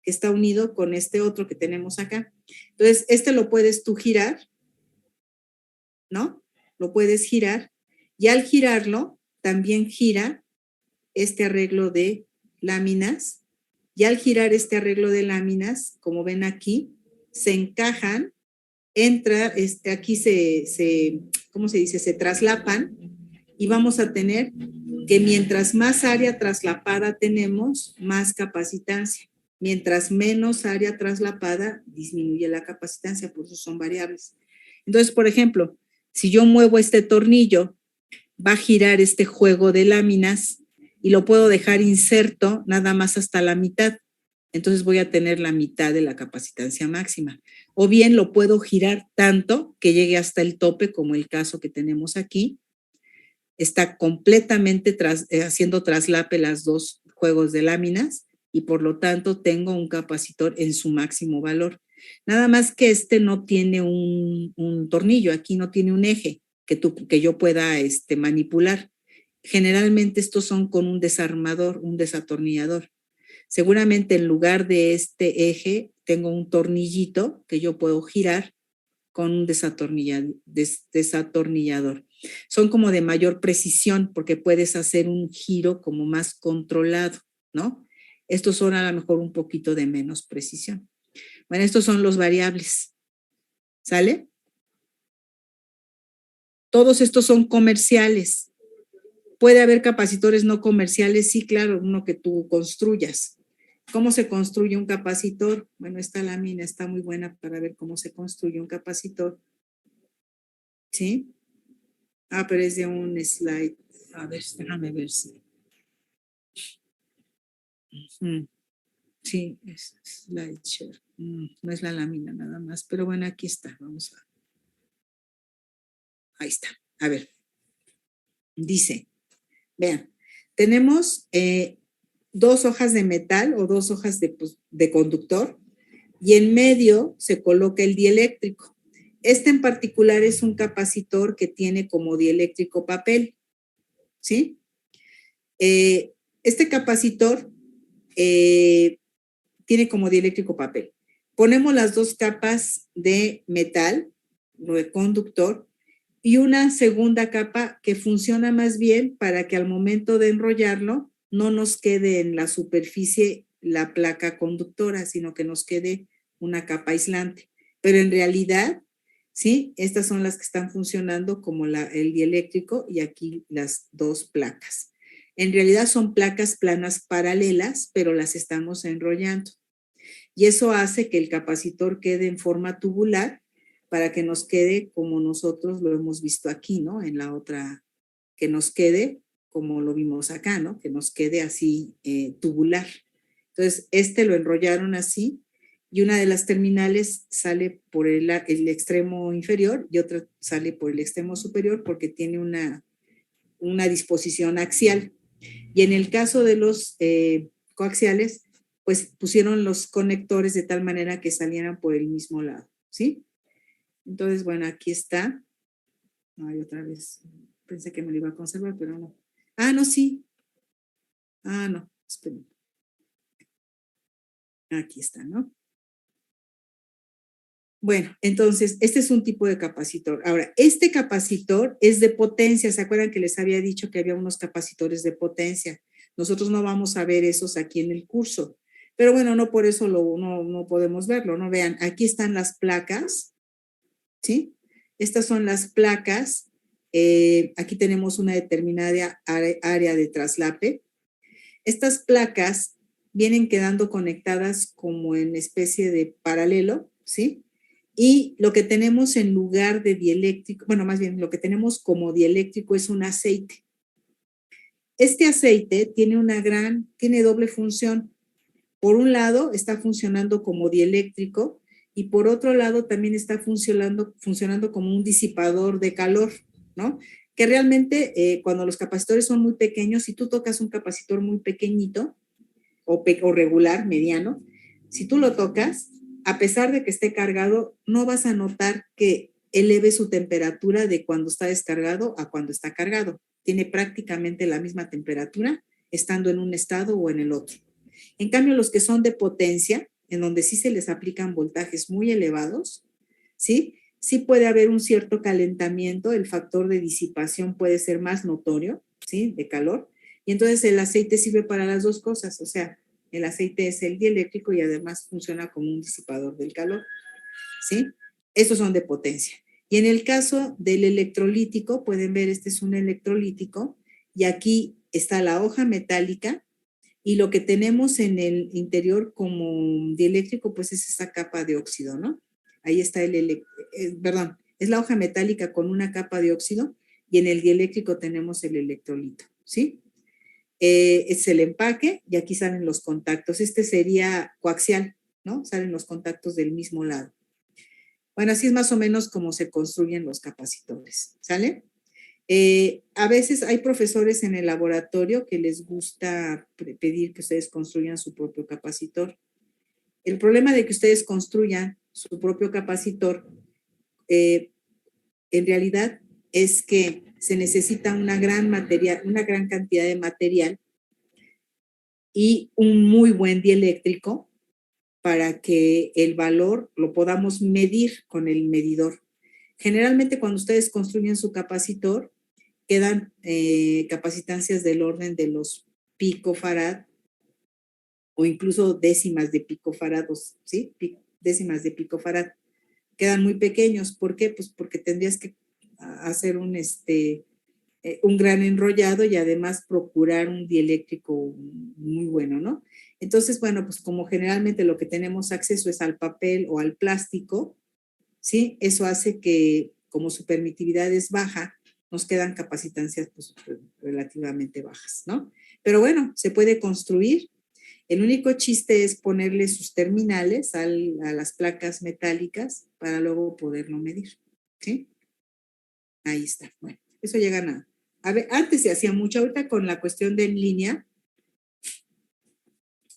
que está unido con este otro que tenemos acá. Entonces, este lo puedes tú girar, ¿no? Lo puedes girar y al girarlo también gira este arreglo de láminas. Y al girar este arreglo de láminas, como ven aquí, se encajan entra, aquí ¿cómo se dice? Se traslapan y vamos a tener que mientras más área traslapada tenemos, más capacitancia. Mientras menos área traslapada, disminuye la capacitancia, por eso son variables. Entonces, por ejemplo, si yo muevo este tornillo, va a girar este juego de láminas y lo puedo dejar inserto nada más hasta la mitad. Entonces voy a tener la mitad de la capacitancia máxima. O bien lo puedo girar tanto que llegue hasta el tope, como el caso que tenemos aquí. Está completamente haciendo traslape las dos juegos de láminas y por lo tanto tengo un capacitor en su máximo valor. Nada más que no tiene un tornillo, aquí no tiene un eje que yo pueda manipular. Generalmente estos son con un desarmador, un desatornillador. Seguramente en lugar de este eje tengo un tornillito que yo puedo girar con un desatornillador. Son como de mayor precisión porque puedes hacer un giro como más controlado, ¿no? Estos son a lo mejor un poquito de menos precisión. Bueno, estos son los variables, ¿sale? Todos estos son comerciales. ¿Puede haber capacitores no comerciales? Sí, claro, uno que tú construyas. ¿Cómo se construye un capacitor? Bueno, esta lámina está muy buena para ver cómo se construye un capacitor. ¿Sí? Ah, pero es de un slide. A ver, déjame ver si. Sí, es SlideShare. No es la lámina nada más, pero bueno, aquí está. Vamos a. Ahí está. A ver. Dice, vean, tenemos 2 hojas de metal o 2 hojas de conductor y en medio se coloca el dieléctrico. Este en particular es un capacitor que tiene como dieléctrico papel, ¿sí? Este capacitor tiene como dieléctrico papel. Ponemos las 2 capas de metal, lo de conductor, y una segunda capa que funciona más bien para que al momento de enrollarlo no nos quede en la superficie la placa conductora, sino que nos quede una capa aislante. Pero en realidad, ¿sí? Estas son las que están funcionando como el dieléctrico y aquí las 2 placas. En realidad son placas planas paralelas, pero las estamos enrollando. Y eso hace que el capacitor quede en forma tubular para que nos quede como nosotros lo hemos visto aquí, ¿no? En la otra, que nos quede como lo vimos acá, ¿no? Que nos quede así tubular. Entonces, lo enrollaron así y una de las terminales sale por el extremo inferior y otra sale por el extremo superior porque tiene una disposición axial. Y en el caso de los coaxiales, pues pusieron los conectores de tal manera que salieran por el mismo lado, ¿sí? Entonces, bueno, aquí está. Ay, otra vez. Pensé que me lo iba a conservar, pero no. Ah, no, sí. Ah, no, esperen. Aquí está, ¿no? Bueno, entonces, este es un tipo de capacitor. Ahora, este capacitor es de potencia. ¿Se acuerdan que les había dicho que había unos capacitores de potencia? Nosotros no vamos a ver esos aquí en el curso. Pero bueno, no por eso no podemos verlo, ¿no? Vean, aquí están las placas, ¿sí? Estas son las placas. Aquí tenemos una determinada área de traslape. Estas placas vienen quedando conectadas como en especie de paralelo, ¿sí? Y lo que tenemos en lugar de dieléctrico, bueno, más bien lo que tenemos como dieléctrico es un aceite. Este aceite tiene doble función. Por un lado, está funcionando como dieléctrico y por otro lado también está funcionando como un disipador de calor, ¿no? Que realmente cuando los capacitores son muy pequeños, si tú tocas un capacitor muy pequeñito o regular, mediano, si tú lo tocas, a pesar de que esté cargado, no vas a notar que eleve su temperatura de cuando está descargado a cuando está cargado. Tiene prácticamente la misma temperatura estando en un estado o en el otro. En cambio, los que son de potencia, en donde sí se les aplican voltajes muy elevados, ¿sí? Sí puede haber un cierto calentamiento, el factor de disipación puede ser más notorio, ¿sí? De calor. Y entonces el aceite sirve para las 2 cosas, o sea, el aceite es el dieléctrico y además funciona como un disipador del calor, ¿sí? Estos son de potencia. Y en el caso del electrolítico, pueden ver, este es un electrolítico, y aquí está la hoja metálica, y lo que tenemos en el interior como dieléctrico, pues es esa capa de óxido, ¿no? Ahí está perdón, es la hoja metálica con una capa de óxido, y en el dieléctrico tenemos el electrolito, ¿sí? Es el empaque, y aquí salen los contactos. Este sería coaxial, ¿no? Salen los contactos del mismo lado. Bueno, así es más o menos como se construyen los capacitores, ¿sale? A veces hay profesores en el laboratorio que les gusta pedir que ustedes construyan su propio capacitor. El problema de que ustedes construyan su propio capacitor, en realidad, es que se necesita una gran cantidad de material y un muy buen dieléctrico para que el valor lo podamos medir con el medidor. Generalmente cuando ustedes construyen su capacitor, quedan capacitancias del orden de los picofarad o incluso décimas de picofarad, ¿sí? Décimas de picofarad. Quedan muy pequeños. ¿Por qué? Pues porque tendrías que hacer un gran enrollado y además procurar un dieléctrico muy bueno, ¿no? Entonces, bueno, pues como generalmente lo que tenemos acceso es al papel o al plástico, ¿sí? Eso hace que, como su permitividad es baja, nos quedan capacitancias pues, relativamente bajas, ¿no? Pero bueno, se puede construir. El único chiste es ponerle sus terminales a las placas metálicas para luego poderlo medir, ¿sí? Ahí está. Bueno, eso llega a ver, antes se hacía mucho, ahorita con la cuestión de en línea,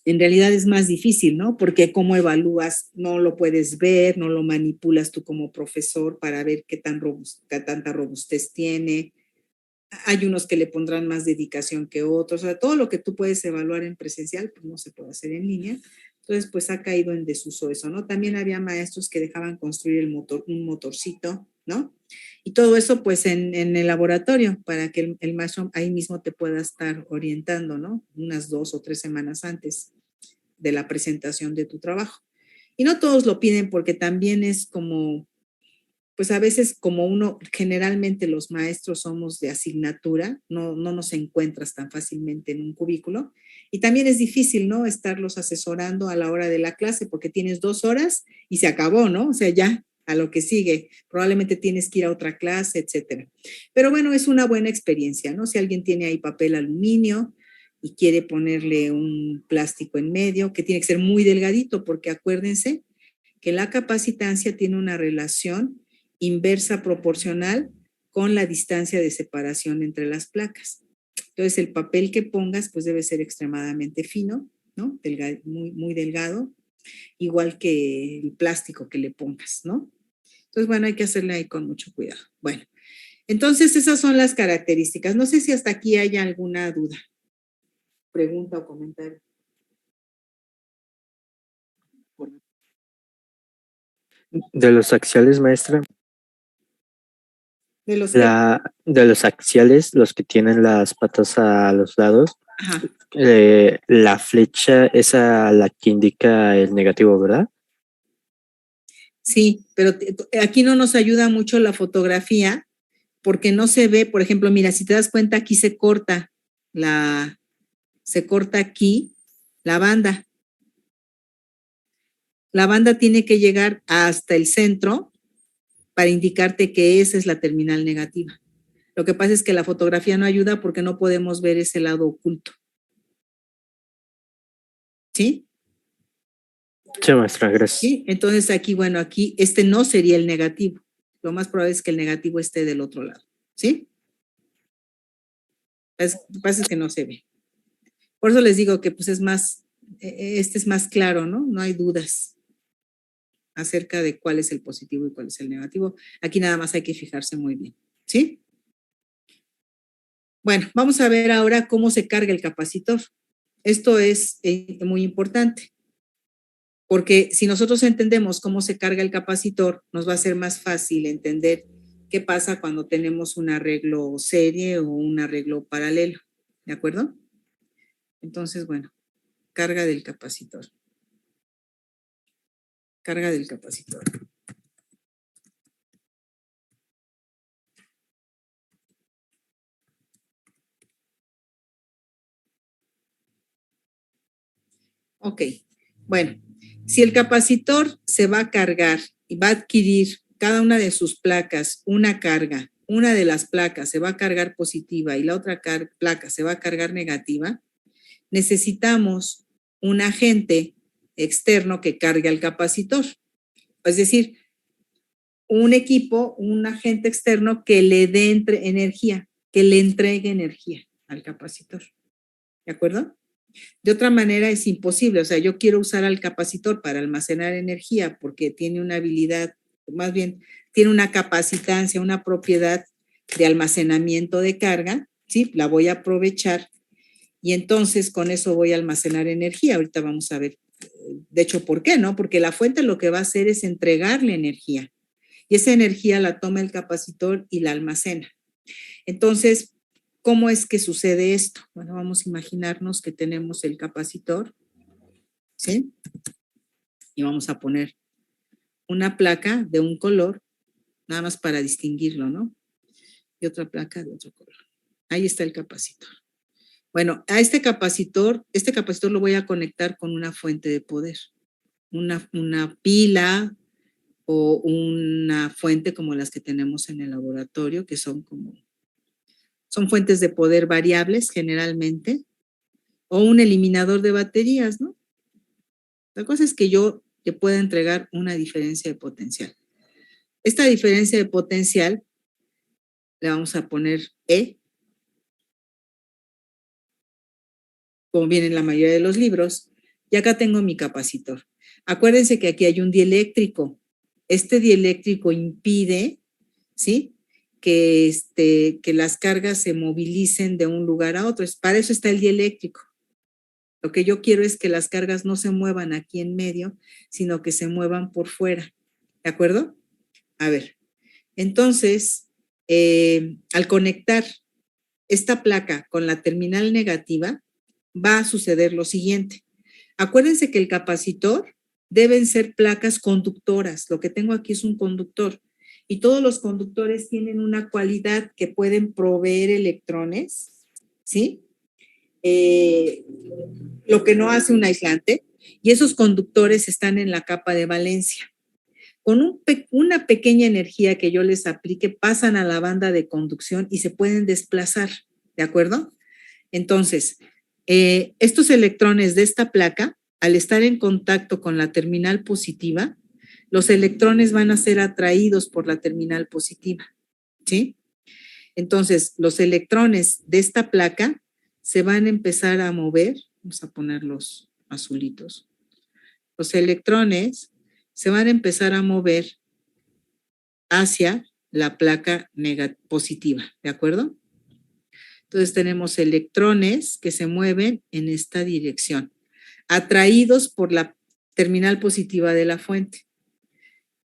en realidad es más difícil, ¿no? Porque cómo evalúas, no lo puedes ver, no lo manipulas tú como profesor para ver qué tanta robustez tiene. Hay unos que le pondrán más dedicación que otros, o sea, todo lo que tú puedes evaluar en presencial, pues no se puede hacer en línea. Entonces, pues ha caído en desuso eso, ¿no? También había maestros que dejaban construir un motorcito, ¿no? Y todo eso, pues en el laboratorio, para que el maestro ahí mismo te pueda estar orientando, ¿no? Unas 2 o 3 semanas antes de la presentación de tu trabajo. Y no todos lo piden porque también es como, pues a veces como generalmente los maestros somos de asignatura, no nos encuentras tan fácilmente en un cubículo. Y también es difícil, ¿no? Estarlos asesorando a la hora de la clase porque tienes 2 horas y se acabó, ¿no? O sea, ya a lo que sigue. Probablemente tienes que ir a otra clase, etcétera. Pero bueno, es una buena experiencia, ¿no? Si alguien tiene ahí papel aluminio y quiere ponerle un plástico en medio, que tiene que ser muy delgadito, porque acuérdense que la capacitancia tiene una relación inversa proporcional con la distancia de separación entre las placas. Entonces, el papel que pongas, pues debe ser extremadamente fino, ¿no? Muy, muy delgado, igual que el plástico que le pongas, ¿no? Entonces, bueno, hay que hacerle ahí con mucho cuidado. Bueno, entonces esas son las características. No sé si hasta aquí haya alguna duda, pregunta o comentario. De los axiales, maestra. ¿De los De los axiales, los que tienen las patas a los lados, Ajá. La flecha es a la que indica el negativo, ¿verdad? Sí, pero aquí no nos ayuda mucho la fotografía porque no se ve, por ejemplo, mira, si te das cuenta, aquí se corta aquí la banda. La banda tiene que llegar hasta el centro para indicarte que esa es la terminal negativa. Lo que pasa es que la fotografía no ayuda porque no podemos ver ese lado oculto. ¿Sí? Sí, maestra, gracias. ¿Sí? Entonces aquí, bueno, aquí este no sería el negativo. Lo más probable es que el negativo esté del otro lado. ¿Sí? Lo que pasa es que no se ve. Por eso les digo que pues es más, este es más claro, ¿no? No hay dudas acerca de cuál es el positivo y cuál es el negativo. Aquí nada más hay que fijarse muy bien. ¿Sí? Bueno, vamos a ver ahora cómo se carga el capacitor. Esto es muy importante, porque si nosotros entendemos cómo se carga el capacitor, nos va a ser más fácil entender qué pasa cuando tenemos un arreglo serie o un arreglo paralelo. ¿De acuerdo? Entonces, bueno, carga del capacitor. Carga del capacitor. Ok, bueno, si el capacitor se va a cargar y va a adquirir cada una de sus placas una carga, una de las placas se va a cargar positiva y la otra placa se va a cargar negativa, necesitamos un agente externo que cargue al capacitor. Es decir, un equipo, un agente externo que le dé energía, que le entregue energía al capacitor. ¿De acuerdo? De otra manera es imposible. O sea, yo quiero usar al capacitor para almacenar energía porque tiene una habilidad, más bien, tiene una capacitancia, una propiedad de almacenamiento de carga, ¿sí? La voy a aprovechar y entonces con eso voy a almacenar energía. Ahorita vamos a ver, de hecho, ¿por qué? ¿No? Porque la fuente lo que va a hacer es entregarle energía y esa energía la toma el capacitor y la almacena. Entonces, ¿cómo es que sucede esto? Bueno, vamos a imaginarnos que tenemos el capacitor, ¿sí? Y vamos a poner una placa de un color, nada más para distinguirlo, ¿no? Y otra placa de otro color. Ahí está el capacitor. Bueno, a este capacitor lo voy a conectar con una fuente de poder, una pila o una fuente como las que tenemos en el laboratorio, que son fuentes de poder variables generalmente, o un eliminador de baterías, ¿no? La cosa es que yo te pueda entregar una diferencia de potencial. Esta diferencia de potencial le vamos a poner E, como viene en la mayoría de los libros, y acá tengo mi capacitor. Acuérdense que aquí hay un dieléctrico. Este dieléctrico impide, ¿sí?, que las cargas se movilicen de un lugar a otro. Para eso está el dieléctrico. Lo que yo quiero es que las cargas no se muevan aquí en medio, sino que se muevan por fuera. ¿De acuerdo? A ver, entonces, al conectar esta placa con la terminal negativa, va a suceder lo siguiente. Acuérdense que el capacitor deben ser placas conductoras. Lo que tengo aquí es un conductor. Y todos los conductores tienen una cualidad que pueden proveer electrones, ¿sí? Lo que no hace un aislante. Y esos conductores están en la capa de valencia. Con una pequeña energía que yo les aplique, pasan a la banda de conducción y se pueden desplazar, ¿de acuerdo? Entonces, estos electrones de esta placa, al estar en contacto con la terminal positiva, los electrones van a ser atraídos por la terminal positiva, ¿sí? Entonces, los electrones de esta placa se van a empezar a mover, vamos a poner los azulitos, los electrones se van a empezar a mover hacia la placa positiva, ¿de acuerdo? Entonces tenemos electrones que se mueven en esta dirección, atraídos por la terminal positiva de la fuente.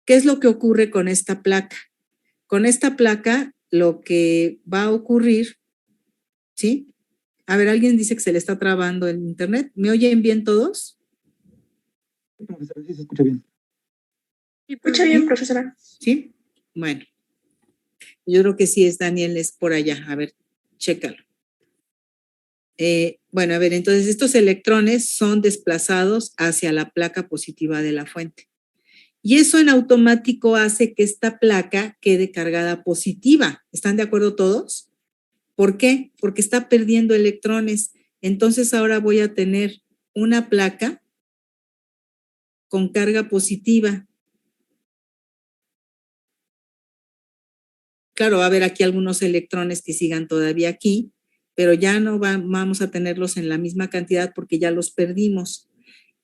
¿Qué es lo que ocurre con esta placa? Con esta placa lo que va a ocurrir, ¿sí? A ver, alguien dice que se le está trabando el internet. ¿Me oyen bien todos? Sí, se escucha bien. Se escucha bien, profesora. ¿Sí? Bueno, yo creo que sí es Daniel, es por allá. A ver, chécalo. Bueno, a ver, entonces estos electrones son desplazados hacia la placa positiva de la fuente. Y eso en automático hace que esta placa quede cargada positiva. ¿Están de acuerdo todos? ¿Por qué? Porque está perdiendo electrones. Entonces ahora voy a tener una placa con carga positiva. Claro, va a haber aquí algunos electrones que sigan todavía aquí, pero ya no vamos a tenerlos en la misma cantidad porque ya los perdimos.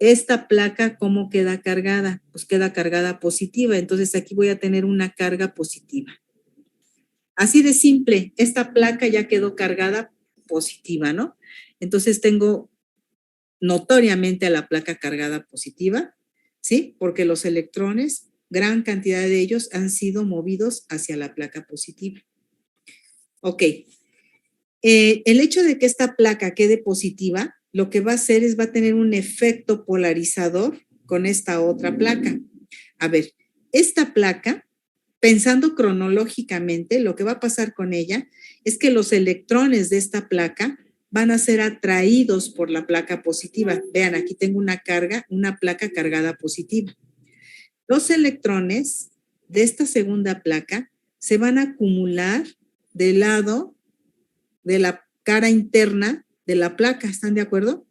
Esta placa, ¿cómo queda cargada? Pues queda cargada positiva, entonces aquí voy a tener una carga positiva. Así de simple, esta placa ya quedó cargada positiva, ¿no? Entonces tengo notoriamente a la placa cargada positiva, ¿sí? Porque los electrones, gran cantidad de ellos han sido movidos hacia la placa positiva. Ok. El hecho de que esta placa quede positiva, lo que va a hacer es va a tener un efecto polarizador con esta otra placa. A ver, esta placa, pensando cronológicamente, lo que va a pasar con ella es que los electrones de esta placa van a ser atraídos por la placa positiva. Vean, aquí tengo una placa cargada positiva. Los electrones de esta segunda placa se van a acumular del lado de la cara interna de la placa. ¿Están de acuerdo?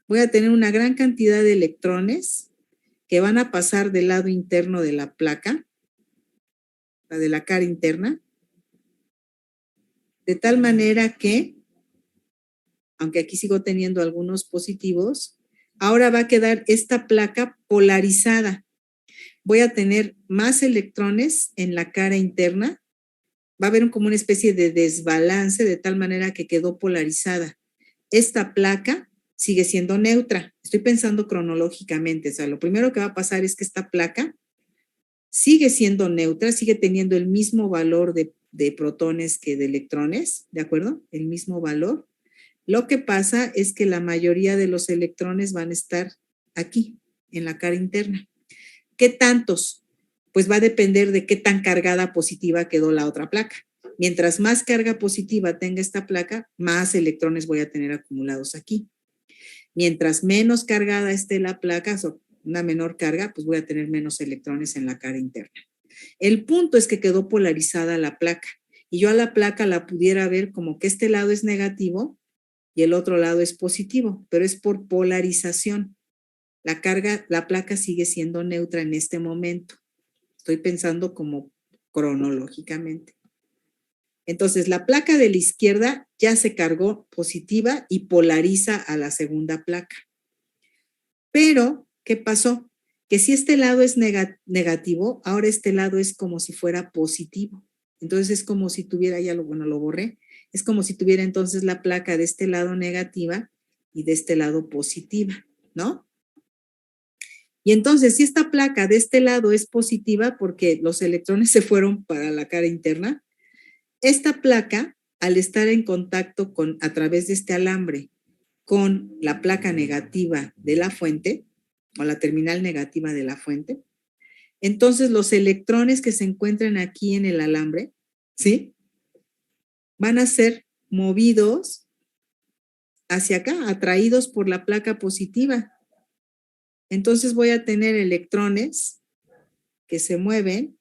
Voy a tener una gran cantidad de electrones que van a pasar del lado interno de la placa, la de la cara interna, de tal manera que, aunque aquí sigo teniendo algunos positivos, ahora va a quedar esta placa polarizada. Voy a tener más electrones en la cara interna. Va a haber como una especie de desbalance de tal manera que quedó polarizada. Esta placa sigue siendo neutra. Estoy pensando cronológicamente. O sea, lo primero que va a pasar es que esta placa sigue siendo neutra, sigue teniendo el mismo valor de protones que de electrones, ¿de acuerdo? El mismo valor. Lo que pasa es que la mayoría de los electrones van a estar aquí, en la cara interna. ¿Qué tantos? Pues va a depender de qué tan cargada positiva quedó la otra placa. Mientras más carga positiva tenga esta placa, más electrones voy a tener acumulados aquí. Mientras menos cargada esté la placa, o una menor carga, pues voy a tener menos electrones en la cara interna. El punto es que quedó polarizada la placa y yo a la placa la pudiera ver como que este lado es negativo y el otro lado es positivo, pero es por polarización. La placa sigue siendo neutra en este momento. Estoy pensando como cronológicamente. Entonces, la placa de la izquierda ya se cargó positiva y polariza a la segunda placa. Pero, ¿qué pasó? Que si este lado es negativo, ahora este lado es como si fuera positivo. Entonces, es como si tuviera, lo borré, es como si tuviera entonces la placa de este lado negativa y de este lado positiva, ¿no? Y entonces, si esta placa de este lado es positiva porque los electrones se fueron para la cara interna, esta placa, al estar en contacto a través de este alambre con la placa negativa de la fuente, o la terminal negativa de la fuente, entonces los electrones que se encuentran aquí en el alambre, ¿sí? Van a ser movidos hacia acá, atraídos por la placa positiva. Entonces voy a tener electrones que se mueven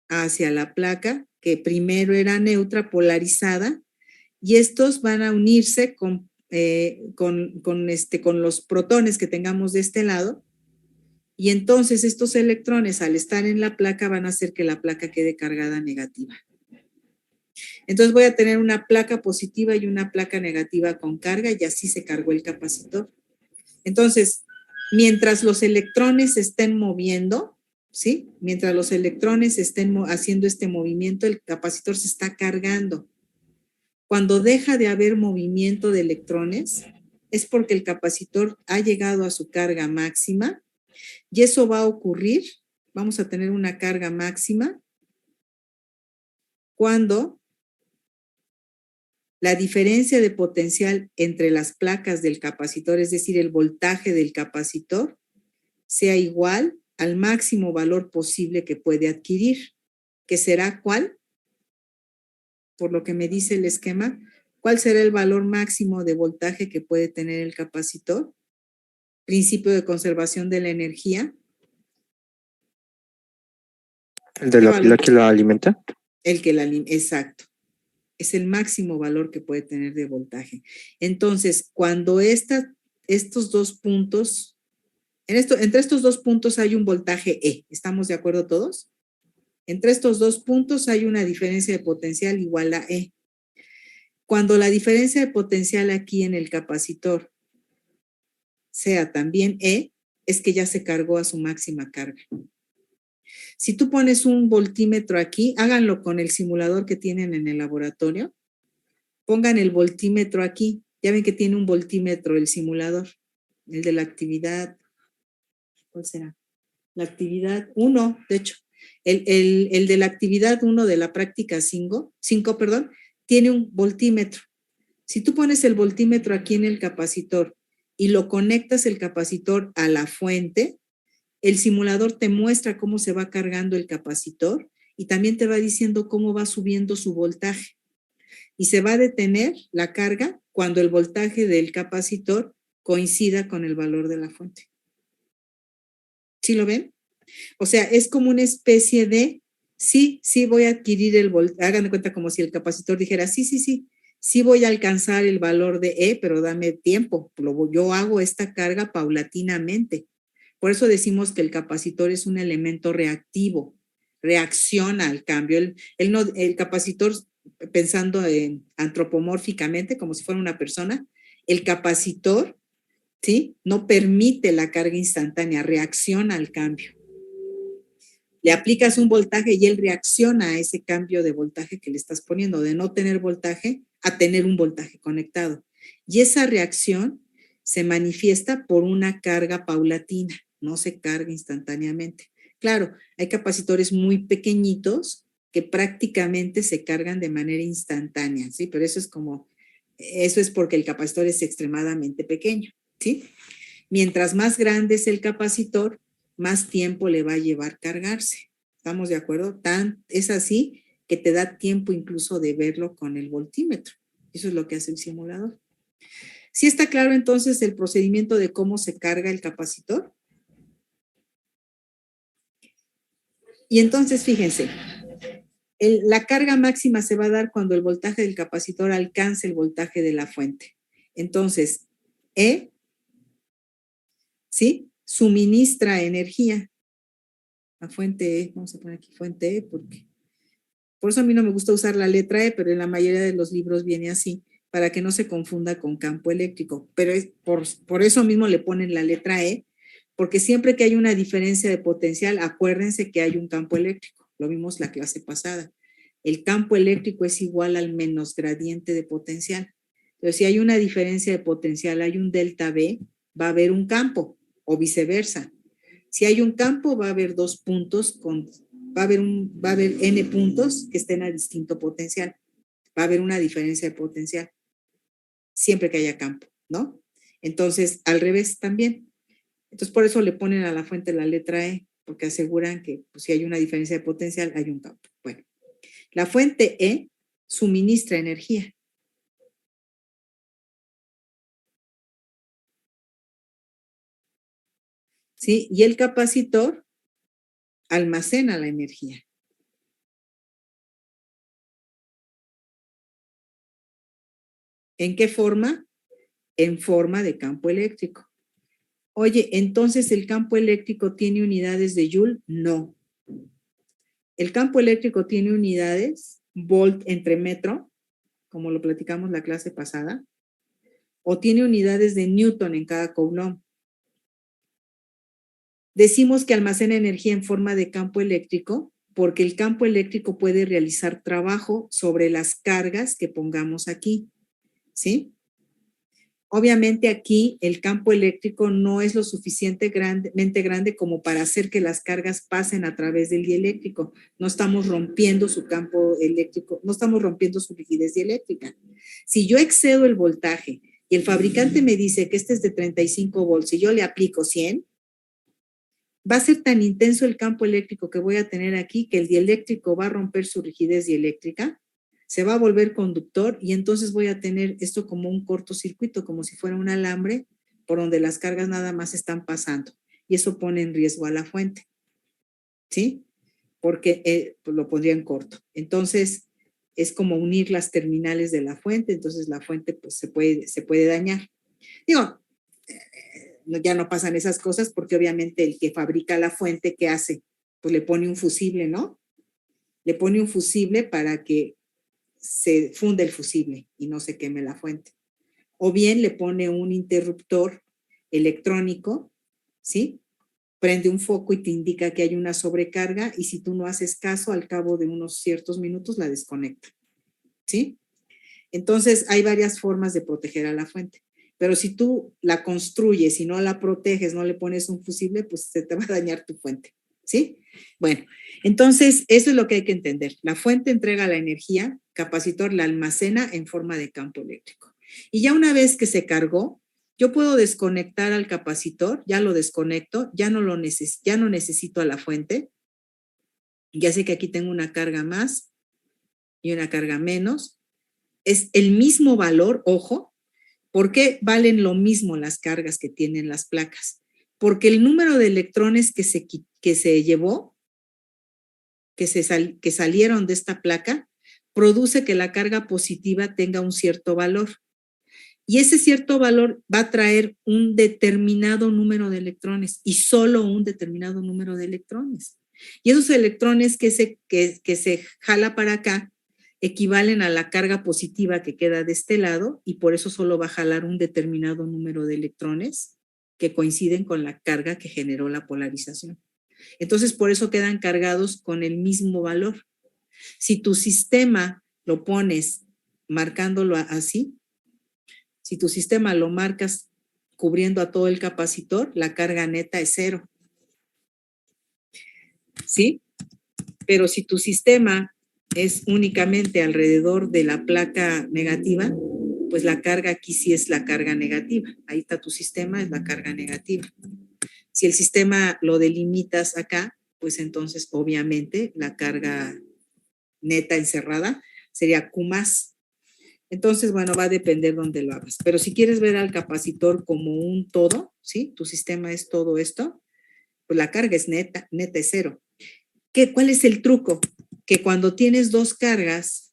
hacia la placa que primero era neutra, polarizada, y estos van a unirse con los protones que tengamos de este lado, y entonces estos electrones al estar en la placa van a hacer que la placa quede cargada negativa. Entonces voy a tener una placa positiva y una placa negativa con carga y así se cargó el capacitor. Entonces, mientras los electrones se estén moviendo, ¿sí? Mientras los electrones estén haciendo este movimiento, el capacitor se está cargando. Cuando deja de haber movimiento de electrones, es porque el capacitor ha llegado a su carga máxima y eso va a ocurrir, vamos a tener una carga máxima cuando la diferencia de potencial entre las placas del capacitor, es decir, el voltaje del capacitor, sea igual al máximo valor posible que puede adquirir, que será ¿cuál? Por lo que me dice el esquema, ¿cuál será el valor máximo de voltaje que puede tener el capacitor? Principio de conservación de la energía. ¿El de la pila que la alimenta? El que la alimenta, exacto. Es el máximo valor que puede tener de voltaje. Entonces, cuando estos dos puntos, entre estos dos puntos hay un voltaje E, ¿estamos de acuerdo todos? Entre estos dos puntos hay una diferencia de potencial igual a E. Cuando la diferencia de potencial aquí en el capacitor sea también E, es que ya se cargó a su máxima carga. Si tú pones un voltímetro aquí, háganlo con el simulador que tienen en el laboratorio. Pongan el voltímetro aquí. Ya ven que tiene un voltímetro el simulador. El de la actividad, ¿cuál será? La actividad 1, de hecho. El de la actividad 1 de la práctica 5, tiene un voltímetro. Si tú pones el voltímetro aquí en el capacitor y lo conectas el capacitor a la fuente, el simulador te muestra cómo se va cargando el capacitor y también te va diciendo cómo va subiendo su voltaje. Y se va a detener la carga cuando el voltaje del capacitor coincida con el valor de la fuente. ¿Sí lo ven? O sea, es como una especie de, sí voy a adquirir el voltaje, hagan de cuenta como si el capacitor dijera, sí voy a alcanzar el valor de E, pero dame tiempo, yo hago esta carga paulatinamente. Por eso decimos que el capacitor es un elemento reactivo, reacciona al cambio. El capacitor, pensando antropomórficamente, como si fuera una persona, el capacitor, ¿sí?, no permite la carga instantánea, reacciona al cambio. Le aplicas un voltaje y él reacciona a ese cambio de voltaje que le estás poniendo, de no tener voltaje a tener un voltaje conectado. Y esa reacción se manifiesta por una carga paulatina, no se carga instantáneamente. Claro, hay capacitores muy pequeñitos que prácticamente se cargan de manera instantánea, ¿sí? Pero eso es porque el capacitor es extremadamente pequeño, ¿sí? Mientras más grande es el capacitor, más tiempo le va a llevar cargarse. ¿Estamos de acuerdo? Es así que te da tiempo incluso de verlo con el voltímetro. Eso es lo que hace el simulador. ¿Sí está claro entonces el procedimiento de cómo se carga el capacitor? Y entonces, fíjense, la carga máxima se va a dar cuando el voltaje del capacitor alcance el voltaje de la fuente. Entonces, E, ¿sí?, suministra energía. La fuente E, vamos a poner aquí fuente E, porque por eso a mí no me gusta usar la letra E, pero en la mayoría de los libros viene así, para que no se confunda con campo eléctrico. Pero por eso mismo le ponen la letra E, porque siempre que hay una diferencia de potencial, acuérdense que hay un campo eléctrico. Lo vimos la clase pasada. El campo eléctrico es igual al menos gradiente de potencial. Entonces, si hay una diferencia de potencial, hay un delta V, va a haber un campo, o viceversa. Si hay un campo, va a haber dos puntos, va a haber n puntos que estén a distinto potencial. Va a haber una diferencia de potencial, siempre que haya campo, ¿no? Entonces, al revés también. Entonces, por eso le ponen a la fuente la letra E, porque aseguran que pues, si hay una diferencia de potencial, hay un campo. Bueno, la fuente E suministra energía. ¿Sí? Y el capacitor almacena la energía. ¿En qué forma? En forma de campo eléctrico. Oye, entonces ¿el campo eléctrico tiene unidades de Joule? No. El campo eléctrico tiene unidades, volt entre metro, como lo platicamos la clase pasada, o tiene unidades de Newton en cada coulomb. Decimos que almacena energía en forma de campo eléctrico porque el campo eléctrico puede realizar trabajo sobre las cargas que pongamos aquí, ¿sí? Obviamente aquí el campo eléctrico no es lo suficientemente grande como para hacer que las cargas pasen a través del dieléctrico. No estamos rompiendo su campo eléctrico, no estamos rompiendo su rigidez dieléctrica. Si yo excedo el voltaje y el fabricante me dice que este es de 35 volts y yo le aplico 100, va a ser tan intenso el campo eléctrico que voy a tener aquí que el dieléctrico va a romper su rigidez dieléctrica, se va a volver conductor y entonces voy a tener esto como un cortocircuito, como si fuera un alambre por donde las cargas nada más están pasando. Y eso pone en riesgo a la fuente, ¿sí? Porque pues lo pondría en corto. Entonces, es como unir las terminales de la fuente, entonces la fuente pues se puede dañar. Digo, ya no pasan esas cosas porque obviamente el que fabrica la fuente, ¿qué hace? Pues le pone un fusible, ¿no? Le pone un fusible para que se funde el fusible y no se queme la fuente. O bien le pone un interruptor electrónico, ¿sí? Prende un foco y te indica que hay una sobrecarga y si tú no haces caso, al cabo de unos ciertos minutos la desconecta, ¿sí? Entonces, hay varias formas de proteger a la fuente. Pero si tú la construyes y no la proteges, no le pones un fusible, pues se te va a dañar tu fuente, ¿sí? Bueno, entonces eso es lo que hay que entender. La fuente entrega la energía, capacitor la almacena en forma de campo eléctrico. Y ya una vez que se cargó, yo puedo desconectar al capacitor, ya lo desconecto, ya no necesito a la fuente. Ya sé que aquí tengo una carga más y una carga menos. Es el mismo valor, ojo, ¿Por qué valen lo mismo las cargas que tienen las placas? Porque el número de electrones que se llevó, que salieron de esta placa, produce que la carga positiva tenga un cierto valor. Y ese cierto valor va a traer un determinado número de electrones y solo un determinado número de electrones. Y esos electrones que se jala para acá equivalen a la carga positiva que queda de este lado y por eso solo va a jalar un determinado número de electrones que coinciden con la carga que generó la polarización. Entonces, por eso quedan cargados con el mismo valor. Si tu sistema lo pones marcándolo así, si tu sistema lo marcas cubriendo a todo el capacitor, la carga neta es 0. ¿Sí? Pero si tu sistema es únicamente alrededor de la placa negativa, pues la carga aquí sí es la carga negativa. Ahí está tu sistema, es la carga negativa. Si el sistema lo delimitas acá, pues entonces obviamente la carga neta encerrada sería Q+. Entonces, bueno, va a depender dónde lo hagas. Pero si quieres ver al capacitor como un todo, ¿sí? Tu sistema es todo esto, pues la carga es neta es 0. ¿Cuál es el truco? Que cuando tienes dos cargas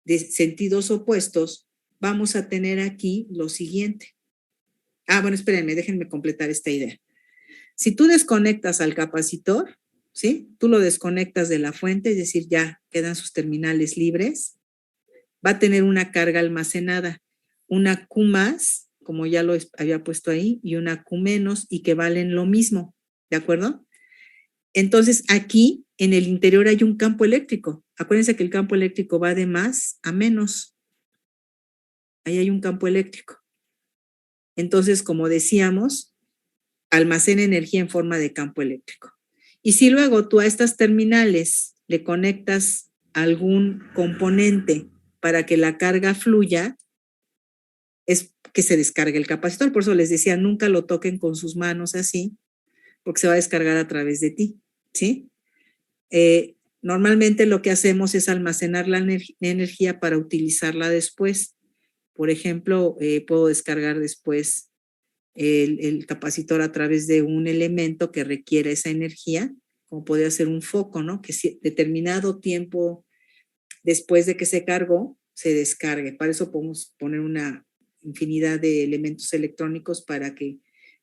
de sentidos opuestos, vamos a tener aquí lo siguiente. Bueno, espérenme, déjenme completar esta idea. Si tú desconectas al capacitor, ¿sí? Tú lo desconectas de la fuente, es decir, ya quedan sus terminales libres, va a tener una carga almacenada, una Q+, como ya lo había puesto ahí, y una Q-, y que valen lo mismo, ¿de acuerdo? Entonces, aquí en el interior hay un campo eléctrico. Acuérdense que el campo eléctrico va de más a menos. Ahí hay un campo eléctrico. Entonces, como decíamos, almacena energía en forma de campo eléctrico. Y si luego tú a estas terminales le conectas algún componente para que la carga fluya, es que se descargue el capacitor. Por eso les decía, nunca lo toquen con sus manos así, porque se va a descargar a través de ti, ¿sí? Normalmente lo que hacemos es almacenar la energía para utilizarla después. Por ejemplo, puedo descargar después el capacitor a través de un elemento que requiere esa energía, como podría ser un foco, ¿no? Que determinado tiempo después de que se cargó, se descargue. Para eso podemos poner una infinidad de elementos electrónicos para que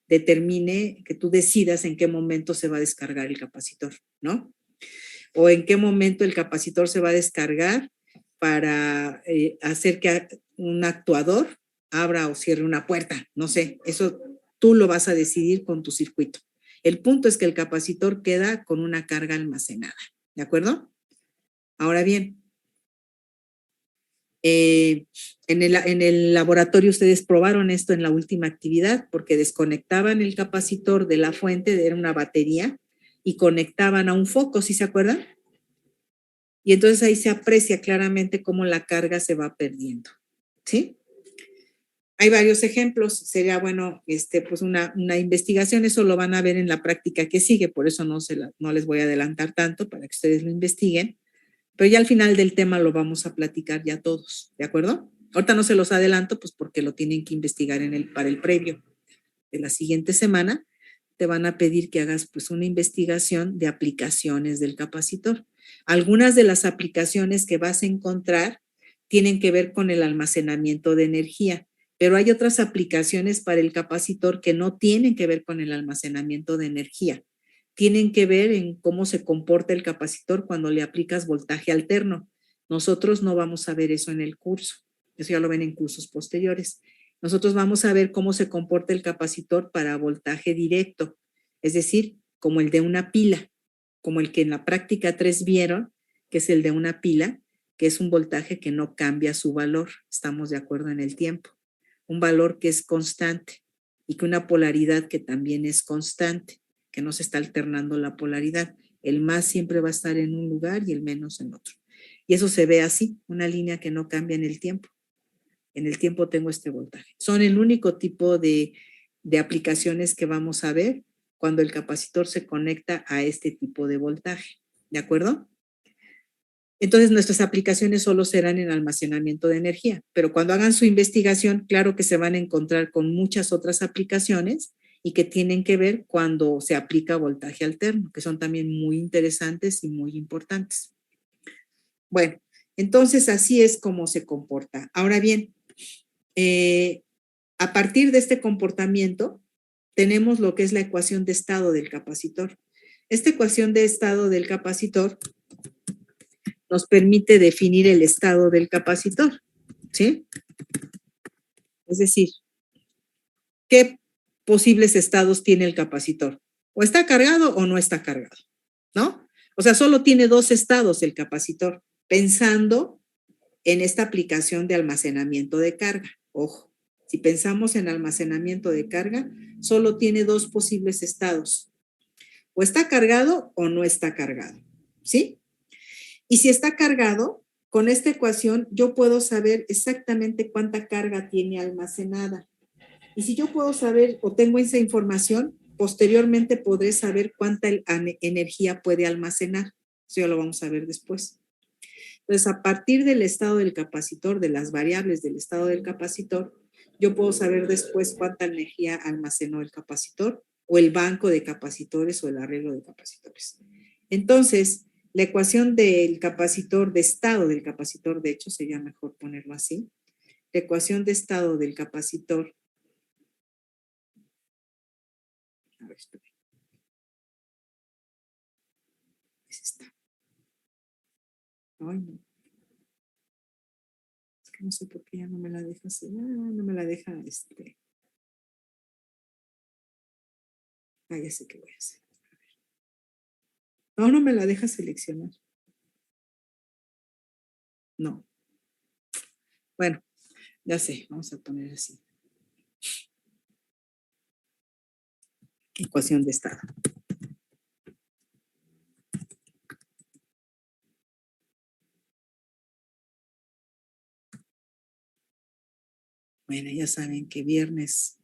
determine, que tú decidas en qué momento se va a descargar el capacitor, ¿no? O en qué momento el capacitor se va a descargar para hacer que un actuador abra o cierre una puerta, no sé, eso tú lo vas a decidir con tu circuito. El punto es que el capacitor queda con una carga almacenada, ¿de acuerdo? Ahora bien, en el laboratorio ustedes probaron esto en la última actividad porque desconectaban el capacitor de la fuente, era una batería, y conectaban a un foco, ¿sí se acuerdan? Y entonces ahí se aprecia claramente cómo la carga se va perdiendo, ¿sí? Hay varios ejemplos, sería bueno pues una investigación, eso lo van a ver en la práctica que sigue, por eso no les voy a adelantar tanto para que ustedes lo investiguen, pero ya al final del tema lo vamos a platicar ya todos, ¿de acuerdo? Ahorita no se los adelanto, pues porque lo tienen que investigar para el previo de la siguiente semana. Te van a pedir que hagas pues una investigación de aplicaciones del capacitor. Algunas de las aplicaciones que vas a encontrar tienen que ver con el almacenamiento de energía, pero hay otras aplicaciones para el capacitor que no tienen que ver con el almacenamiento de energía. Tienen que ver en cómo se comporta el capacitor cuando le aplicas voltaje alterno. Nosotros no vamos a ver eso en el curso. Eso ya lo ven en cursos posteriores. Nosotros vamos a ver cómo se comporta el capacitor para voltaje directo, es decir, como el de una pila, como el que en la práctica 3 vieron, que es el de una pila, que es un voltaje que no cambia su valor, estamos de acuerdo en el tiempo, un valor que es constante y que una polaridad que también es constante, que no se está alternando la polaridad. El más siempre va a estar en un lugar y el menos en otro. Y eso se ve así, una línea que no cambia en el tiempo. En el tiempo tengo este voltaje. Son el único tipo de aplicaciones que vamos a ver cuando el capacitor se conecta a este tipo de voltaje. ¿De acuerdo? Entonces, nuestras aplicaciones solo serán en almacenamiento de energía, pero cuando hagan su investigación, claro que se van a encontrar con muchas otras aplicaciones y que tienen que ver cuando se aplica voltaje alterno, que son también muy interesantes y muy importantes. Bueno, entonces así es como se comporta. Ahora bien, a partir de este comportamiento, tenemos lo que es la ecuación de estado del capacitor. Esta ecuación de estado del capacitor nos permite definir el estado del capacitor, ¿sí? Es decir, ¿qué posibles estados tiene el capacitor? O está cargado o no está cargado, ¿no? O sea, solo tiene dos estados el capacitor, pensando en esta aplicación de almacenamiento de carga. Ojo, si pensamos en almacenamiento de carga, solo tiene dos posibles estados. O está cargado o no está cargado, ¿sí? Y si está cargado, con esta ecuación yo puedo saber exactamente cuánta carga tiene almacenada. Y si yo puedo saber o tengo esa información, posteriormente podré saber cuánta energía puede almacenar. Eso ya lo vamos a ver después. Entonces, a partir del estado del capacitor, de las variables del estado del capacitor, yo puedo saber después cuánta energía almacenó el capacitor o el banco de capacitores o el arreglo de capacitores. Entonces, la ecuación del capacitor, de estado del capacitor, de hecho, sería mejor ponerlo así. La ecuación de estado del capacitor. A ver, espera. Es esta. Ay, no. Es que no sé por qué ya no me la deja hacer. No me la deja, ya sé qué voy a hacer. A ver. No me la deja seleccionar. No. Bueno, ya sé, vamos a poner así. Ecuación de estado. Bueno, ya saben que viernes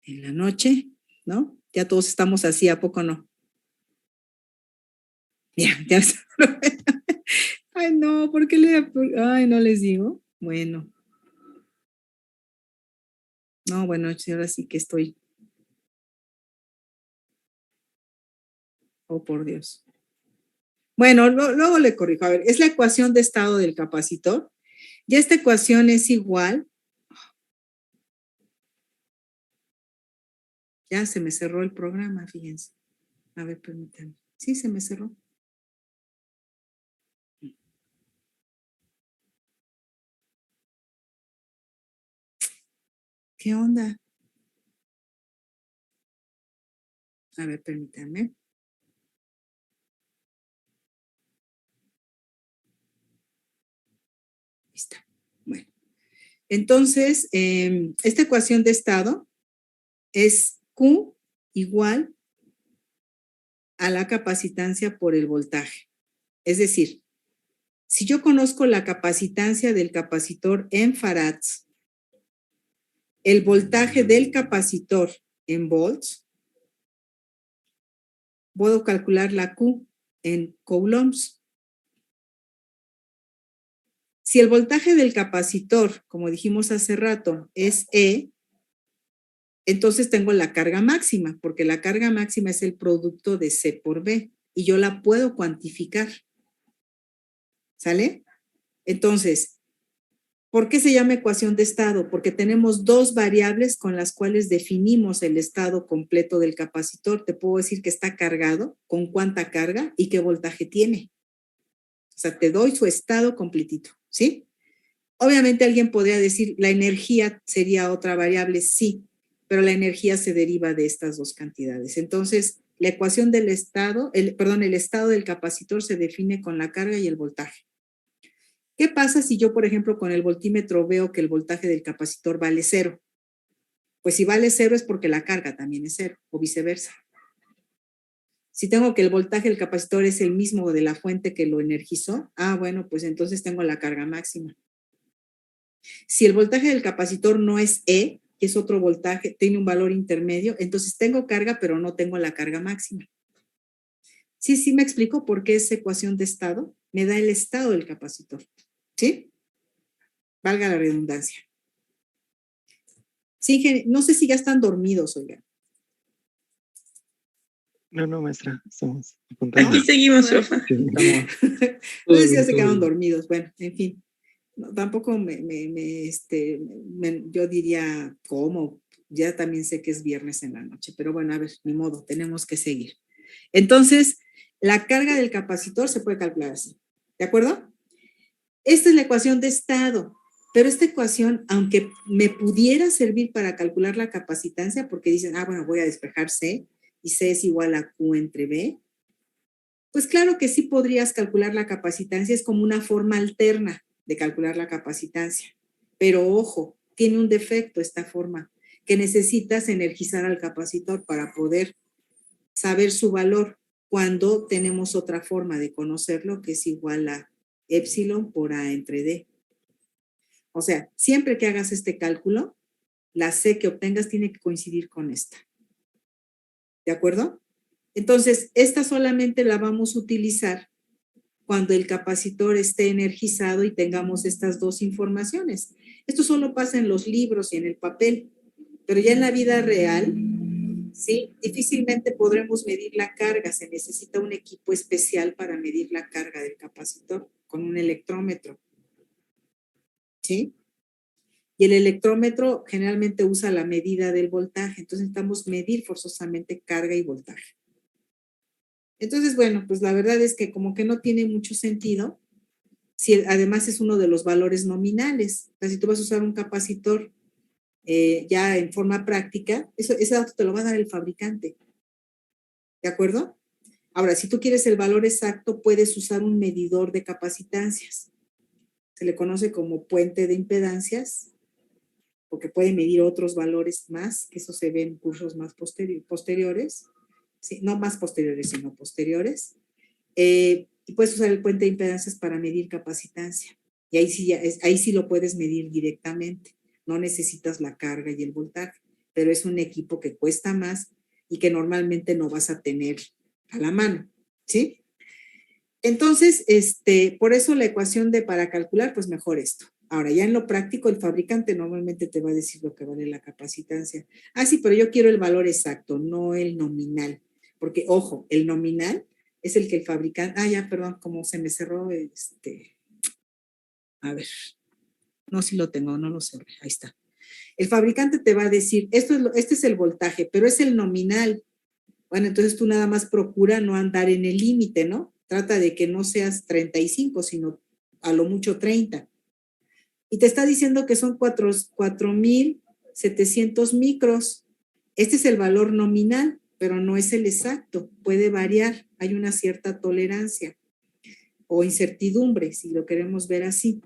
en la noche, ¿no? Ya todos estamos así, ¿a poco no? Ya. Ay, no, ¿por qué ay, no les digo? Bueno. No, bueno, ahora sí que estoy. Oh, por Dios. Bueno, luego le corrijo. A ver, es la ecuación de estado del capacitor. Y esta ecuación es igual. Ya se me cerró el programa, fíjense. A ver, permítanme. Sí, se me cerró. ¿Qué onda? A ver, permítanme. Ahí está. Bueno. Entonces, esta ecuación de estado es Q igual a la capacitancia por el voltaje. Es decir, si yo conozco la capacitancia del capacitor en farads, el voltaje del capacitor en volts, puedo calcular la Q en coulombs. Si el voltaje del capacitor, como dijimos hace rato, es E, entonces tengo la carga máxima, porque la carga máxima es el producto de C por B y yo la puedo cuantificar. ¿Sale? Entonces, ¿por qué se llama ecuación de estado? Porque tenemos dos variables con las cuales definimos el estado completo del capacitor. Te puedo decir que está cargado, con cuánta carga y qué voltaje tiene. O sea, te doy su estado completito, ¿sí? Obviamente alguien podría decir, la energía sería otra variable, sí, pero la energía se deriva de estas dos cantidades. Entonces, la ecuación del estado, el estado del capacitor se define con la carga y el voltaje. ¿Qué pasa si yo, por ejemplo, con el voltímetro veo que el voltaje del capacitor vale 0? Pues si vale 0 es porque la carga también es 0, o viceversa. Si tengo que el voltaje del capacitor es el mismo de la fuente que lo energizó, bueno, pues entonces tengo la carga máxima. Si el voltaje del capacitor no es E, que es otro voltaje, tiene un valor intermedio, entonces tengo carga, pero no tengo la carga máxima. Sí me explico por qué es ecuación de estado. Me da el estado del capacitor. ¿Sí? Valga la redundancia. Sí, no sé si ya están dormidos, oigan. No, maestra, estamos apuntando. Aquí seguimos, profe. Sí, estamos. No sé si ya se quedaron dormidos. Bueno, en fin. No, tampoco yo diría cómo. Ya también sé que es viernes en la noche, pero bueno, a ver, ni modo, tenemos que seguir. Entonces, la carga del capacitor se puede calcular así. ¿De acuerdo? Esta es la ecuación de estado. Pero esta ecuación, aunque me pudiera servir para calcular la capacitancia, porque dicen, bueno, voy a despejar C, y C es igual a Q entre B, pues claro que sí podrías calcular la capacitancia, es como una forma alterna de calcular la capacitancia. Pero ojo, tiene un defecto esta forma, que necesitas energizar al capacitor para poder saber su valor, cuando tenemos otra forma de conocerlo, que es igual a epsilon por A entre D. O sea, siempre que hagas este cálculo, la C que obtengas tiene que coincidir con esta. ¿De acuerdo? Entonces, esta solamente la vamos a utilizar cuando el capacitor esté energizado y tengamos estas dos informaciones. Esto solo pasa en los libros y en el papel, pero ya en la vida real, ¿sí? Difícilmente podremos medir la carga. Se necesita un equipo especial para medir la carga del capacitor con un electrómetro. ¿Sí? Y el electrómetro generalmente usa la medida del voltaje, entonces necesitamos medir forzosamente carga y voltaje. Entonces, bueno, pues la verdad es que como que no tiene mucho sentido, si además es uno de los valores nominales. O sea, si tú vas a usar un capacitor ya en forma práctica, ese dato te lo va a dar el fabricante. ¿De acuerdo? Ahora, si tú quieres el valor exacto, puedes usar un medidor de capacitancias. Se le conoce como puente de impedancias, porque puede medir otros valores más, que eso se ve en cursos más posteriores, ¿sí? No más posteriores, sino posteriores. Y puedes usar el puente de impedancias para medir capacitancia. Y ahí sí lo puedes medir directamente. No necesitas la carga y el voltaje, pero es un equipo que cuesta más y que normalmente no vas a tener a la mano, ¿sí? Entonces, por eso la ecuación para calcular, pues mejor esto. Ahora, ya en lo práctico, el fabricante normalmente te va a decir lo que vale la capacitancia. Sí, pero yo quiero el valor exacto, no el nominal. Porque, ojo, el nominal es el que el fabricante... perdón, como se me cerró, a ver, no, si lo tengo, no lo cerré, ahí está. El fabricante te va a decir, este es el voltaje, pero es el nominal. Bueno, entonces tú nada más procura no andar en el límite, ¿no? Trata de que no seas 35, sino a lo mucho 30. Y te está diciendo que son 4,700 micros. Este es el valor nominal, pero no es el exacto. Puede variar. Hay una cierta tolerancia o incertidumbre, si lo queremos ver así.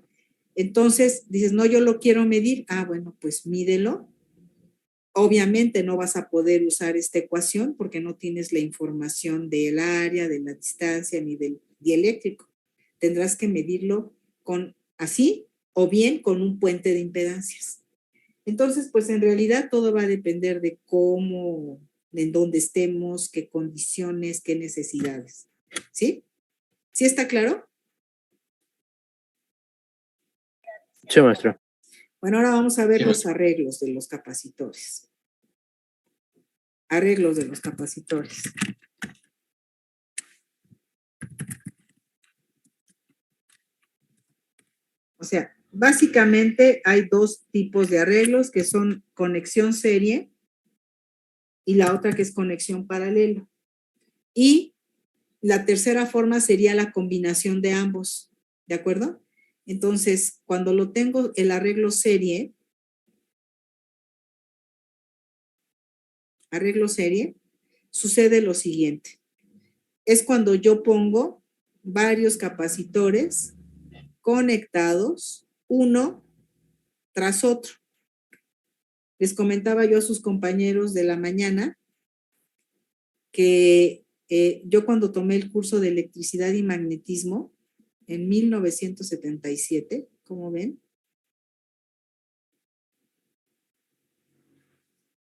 Entonces, dices, no, yo lo quiero medir. Bueno, pues mídelo. Obviamente no vas a poder usar esta ecuación porque no tienes la información del área, de la distancia, ni del dieléctrico. Tendrás que medirlo así o bien con un puente de impedancias. Entonces, pues en realidad todo va a depender de cómo, en dónde estemos, qué condiciones, qué necesidades. ¿Sí? ¿Sí está claro? Sí, maestro. Bueno, ahora vamos a ver los arreglos de los capacitores. Arreglos de los capacitores. O sea, básicamente hay dos tipos de arreglos que son conexión serie y la otra que es conexión paralelo. Y la tercera forma sería la combinación de ambos, ¿de acuerdo? Entonces, cuando lo tengo el arreglo serie, sucede lo siguiente. Es cuando yo pongo varios capacitores conectados uno tras otro. Les comentaba yo a sus compañeros de la mañana que yo cuando tomé el curso de electricidad y magnetismo en 1977, ¿cómo ven?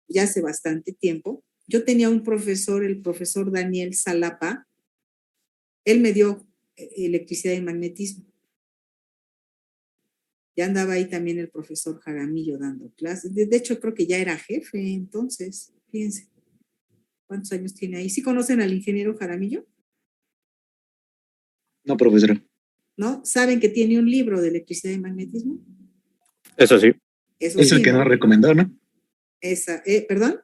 Ya hace bastante tiempo. Yo tenía un profesor, el profesor Daniel Salapa, Él me dio electricidad y magnetismo. Ya andaba ahí también el profesor Jaramillo dando clases. De hecho, creo que ya era jefe entonces. Fíjense. ¿Cuántos años tiene ahí? ¿Sí conocen al ingeniero Jaramillo? No, profesora. ¿No? ¿Saben que tiene un libro de electricidad y magnetismo? Eso sí. Eso Es sí, el que ¿no? nos recomendó, ¿no? ¿Perdón?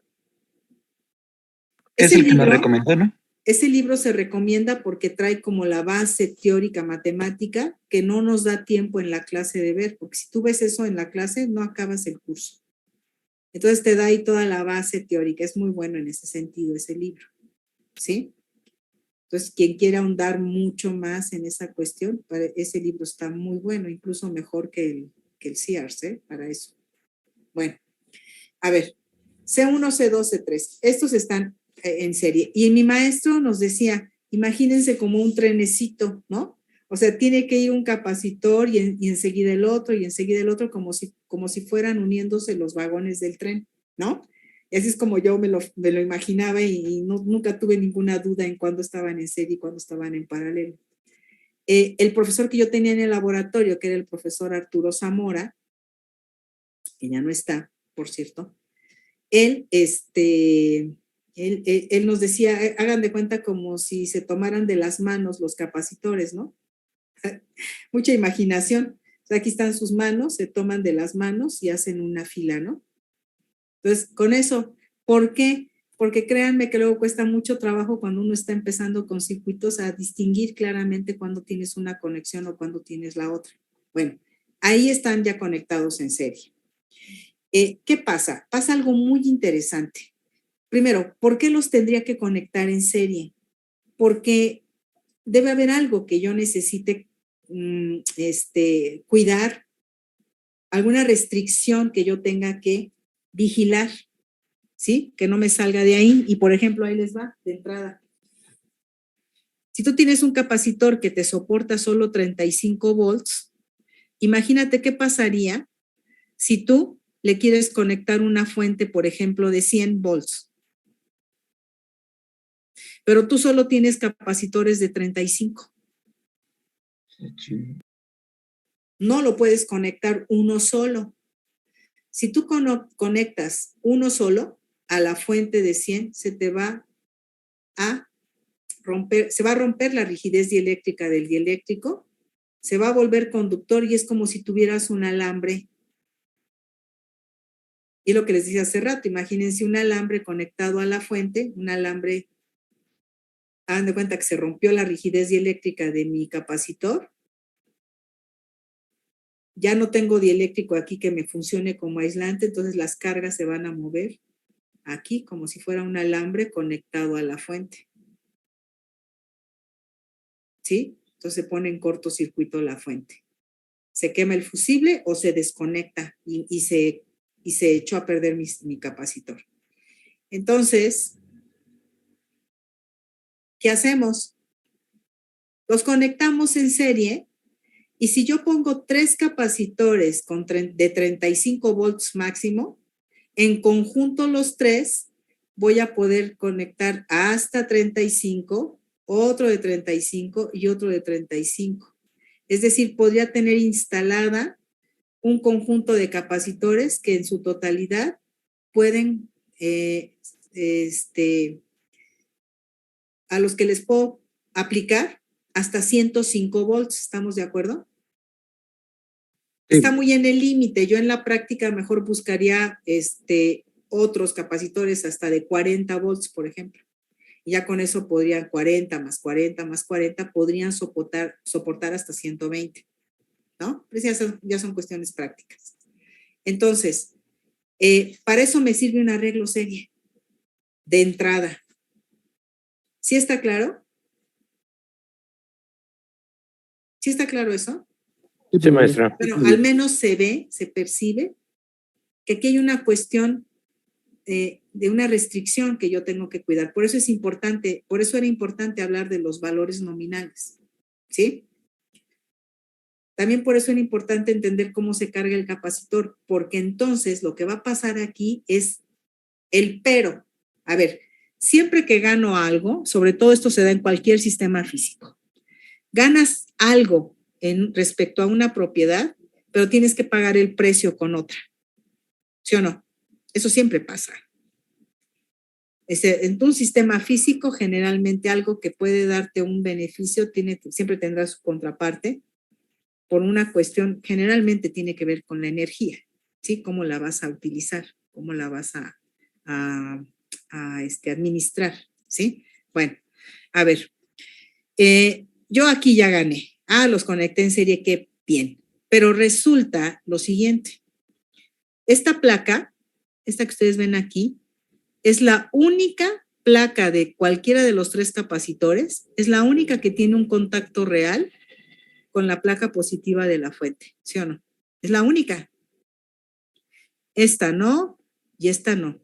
Es el que nos recomendó, ¿no? Ese libro se recomienda porque trae como la base teórica matemática que no nos da tiempo en la clase de ver, porque si tú ves eso en la clase, no acabas el curso. Entonces te da ahí toda la base teórica. Es muy bueno en ese sentido, ese libro. ¿Sí? Entonces, quien quiera ahondar mucho más en esa cuestión, ese libro está muy bueno, incluso mejor que el CIARS, para eso. Bueno, a ver, C1, C2, C3. Estos están en serie. Y mi maestro nos decía, imagínense como un trenecito, ¿no? O sea, tiene que ir un capacitor y enseguida el otro y enseguida el otro, como si fueran uniéndose los vagones del tren, ¿no? Y así es como yo me lo imaginaba y nunca tuve ninguna duda en cuándo estaban en serie y cuándo estaban en paralelo. El profesor que yo tenía en el laboratorio, que era el profesor Arturo Zamora, que ya no está, por cierto, él nos decía, hagan de cuenta como si se tomaran de las manos los capacitores, ¿no? Mucha imaginación. O sea, aquí están sus manos, se toman de las manos y hacen una fila, ¿no? Entonces, con eso, ¿por qué? Porque créanme que luego cuesta mucho trabajo cuando uno está empezando con circuitos a distinguir claramente cuándo tienes una conexión o cuándo tienes la otra. Bueno, ahí están ya conectados en serie. ¿Qué pasa? Pasa algo muy interesante. Primero, ¿por qué los tendría que conectar en serie? Porque debe haber algo que yo necesite cuidar, alguna restricción que yo tenga que vigilar, ¿sí? Que no me salga de ahí. Y, por ejemplo, ahí les va, de entrada. Si tú tienes un capacitor que te soporta solo 35 volts, imagínate qué pasaría si tú le quieres conectar una fuente, por ejemplo, de 100 volts. Pero tú solo tienes capacitores de 35. No lo puedes conectar uno solo. Si tú conectas uno solo a la fuente de 100, se va a romper la rigidez dieléctrica del dieléctrico, se va a volver conductor y es como si tuvieras un alambre. Y lo que les dije hace rato, imagínense un alambre conectado a la fuente, un alambre, hagan de cuenta que se rompió la rigidez dieléctrica de mi capacitor. Ya no tengo dieléctrico aquí que me funcione como aislante, entonces las cargas se van a mover aquí como si fuera un alambre conectado a la fuente. ¿Sí? Entonces se pone en cortocircuito la fuente. Se quema el fusible o se desconecta y se echó a perder mi capacitor. Entonces, ¿qué hacemos? Los conectamos en serie y si yo pongo 3 capacitores de 35 volts máximo, en conjunto los 3 voy a poder conectar hasta 35, otro de 35 y otro de 35. Es decir, podría tener instalada un conjunto de capacitores que en su totalidad pueden, a los que les puedo aplicar hasta 105 volts, ¿estamos de acuerdo? Sí. Está muy en el límite. Yo en la práctica mejor buscaría otros capacitores hasta de 40 volts, por ejemplo. Y ya con eso podrían 40 más 40 más 40, podrían soportar hasta 120, ¿no? Pero ya son cuestiones prácticas. Entonces, para eso me sirve un arreglo serie de entrada. ¿Sí está claro? ¿Sí está claro eso? Sí, maestra. Pero al menos se percibe que aquí hay una cuestión de una restricción que yo tengo que cuidar. Por eso es importante, por eso era importante hablar de los valores nominales, ¿sí? También por eso era importante entender cómo se carga el capacitor, porque entonces lo que va a pasar aquí es el pero. A ver, siempre que gano algo, sobre todo esto se da en cualquier sistema físico, ganas algo respecto a una propiedad, pero tienes que pagar el precio con otra. ¿Sí o no? Eso siempre pasa. En un sistema físico, generalmente algo que puede darte un beneficio siempre tendrá su contraparte por una cuestión, generalmente tiene que ver con la energía, ¿sí? Cómo la vas a utilizar, cómo la vas a administrar, ¿sí? Bueno, a ver, yo aquí ya gané. Los conecté en serie, qué bien. Pero resulta lo siguiente. Esta placa, esta que ustedes ven aquí, es la única placa de cualquiera de los 3 capacitores, es la única que tiene un contacto real con la placa positiva de la fuente, ¿sí o no? Es la única. Esta no, y esta no.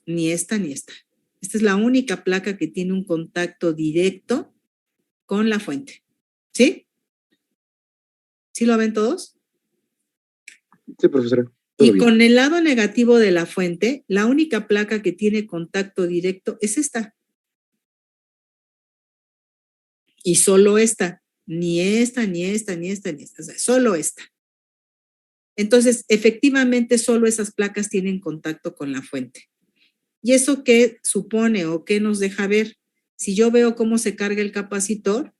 Ni esta ni esta. Esta es la única placa que tiene un contacto directo con la fuente. ¿Sí? ¿Sí lo ven todos? Sí, profesora. Y con el lado negativo de la fuente, la única placa que tiene contacto directo es esta. Y solo esta. Ni esta, ni esta, ni esta, ni esta. O sea, solo esta. Entonces, efectivamente, solo esas placas tienen contacto con la fuente. ¿Y eso qué supone o qué nos deja ver? Si yo veo cómo se carga el capacitor,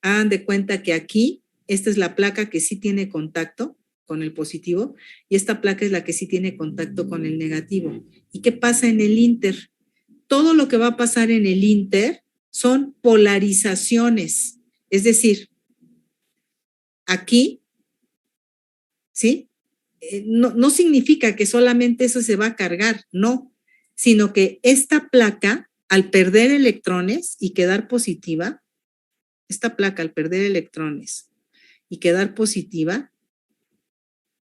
hagan de cuenta que aquí, esta es la placa que sí tiene contacto con el positivo y esta placa es la que sí tiene contacto con el negativo. ¿Y qué pasa en el inter? Todo lo que va a pasar en el inter son polarizaciones. Es decir, aquí, ¿sí? No significa que solamente eso se va a cargar, no, sino que esta placa, al perder electrones y quedar positiva, esta placa al perder electrones y quedar positiva,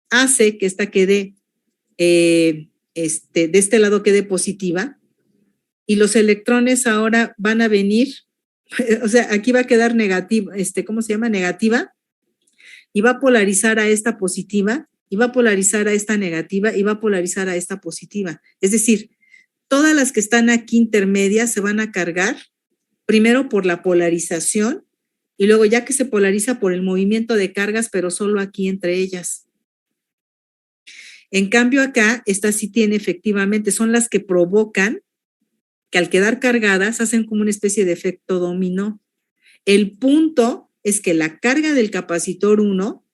hace que esta quede, de este lado quede positiva y los electrones ahora van a venir, o sea, aquí va a quedar negativa, ¿cómo se llama? Negativa, y va a polarizar a esta positiva, y va a polarizar a esta negativa, y va a polarizar a esta positiva. Es decir, todas las que están aquí intermedias se van a cargar, primero por la polarización, y luego ya que se polariza por el movimiento de cargas, pero solo aquí entre ellas. En cambio acá, esta sí tiene efectivamente, son las que provocan que al quedar cargadas hacen como una especie de efecto dominó. El punto es que la carga del capacitor 1,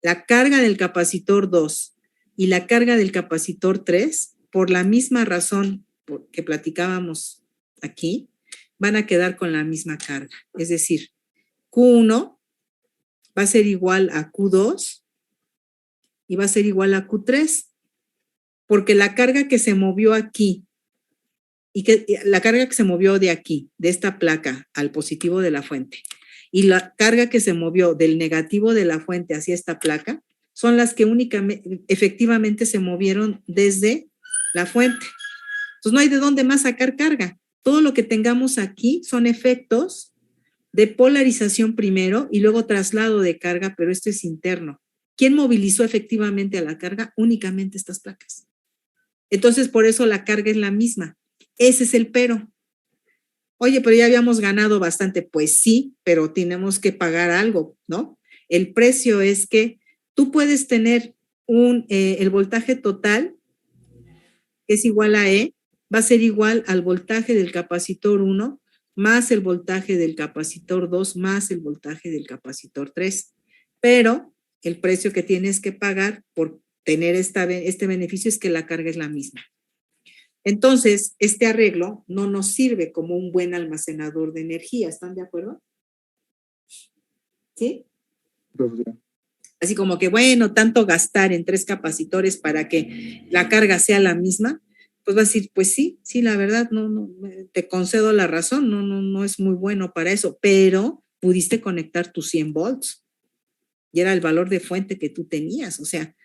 la carga del capacitor 2 y la carga del capacitor 3, por la misma razón que platicábamos aquí, van a quedar con la misma carga. Es decir, Q1 va a ser igual a Q2 y va a ser igual a Q3, porque la carga que se movió aquí y la carga que se movió de aquí, de esta placa al positivo de la fuente, y la carga que se movió del negativo de la fuente hacia esta placa, son las que únicamente, efectivamente se movieron desde la fuente. Entonces no hay de dónde más sacar carga. Todo lo que tengamos aquí son efectos de polarización primero y luego traslado de carga, pero esto es interno. ¿Quién movilizó efectivamente a la carga? Únicamente estas placas. Entonces, por eso la carga es la misma. Ese es el pero. Oye, pero ya habíamos ganado bastante. Pues sí, pero tenemos que pagar algo, ¿no? El precio es que tú puedes tener el voltaje total, que es igual a E, va a ser igual al voltaje del capacitor 1 más el voltaje del capacitor 2 más el voltaje del capacitor 3. Pero el precio que tienes que pagar por tener este beneficio es que la carga es la misma. Entonces, este arreglo no nos sirve como un buen almacenador de energía. ¿Están de acuerdo? ¿Sí? Profesora. Así como que, bueno, tanto gastar en 3 capacitores para que la carga sea la misma, pues vas a decir, pues sí, la verdad, no, te concedo la razón, no es muy bueno para eso, pero pudiste conectar tus 100 volts y era el valor de fuente que tú tenías, o sea,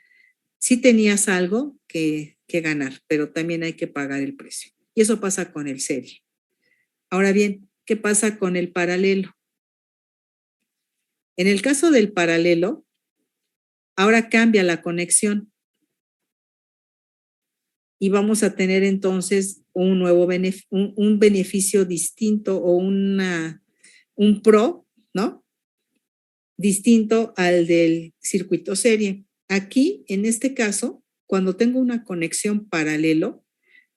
sí tenías algo que ganar, pero también hay que pagar el precio. Y eso pasa con el serie. Ahora bien, ¿qué pasa con el paralelo? En el caso del paralelo, ahora cambia la conexión y vamos a tener entonces un nuevo un beneficio distinto o un PRO, ¿no? Distinto al del circuito serie. Aquí, en este caso, cuando tengo una conexión paralelo,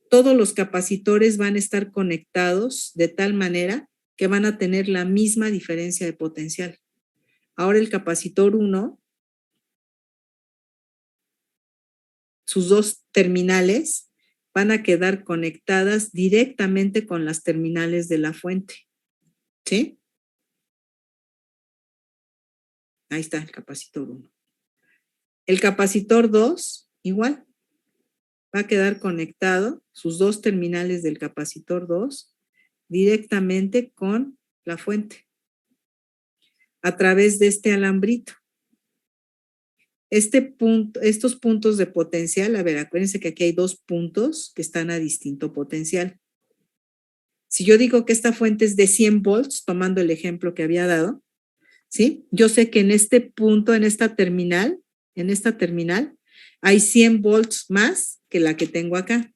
todos los capacitores van a estar conectados de tal manera que van a tener la misma diferencia de potencial. Ahora el capacitor 1, sus dos terminales van a quedar conectadas directamente con las terminales de la fuente. ¿Sí? Ahí está el capacitor 1. El capacitor 2, igual, va a quedar conectado, sus dos terminales del capacitor 2, directamente con la fuente, a través de este alambrito. Estos puntos de potencial, a ver, acuérdense que aquí hay dos puntos que están a distinto potencial. Si yo digo que esta fuente es de 100 volts, tomando el ejemplo que había dado, ¿sí? Yo sé que en este punto, en esta terminal, hay 100 volts más que la que tengo acá.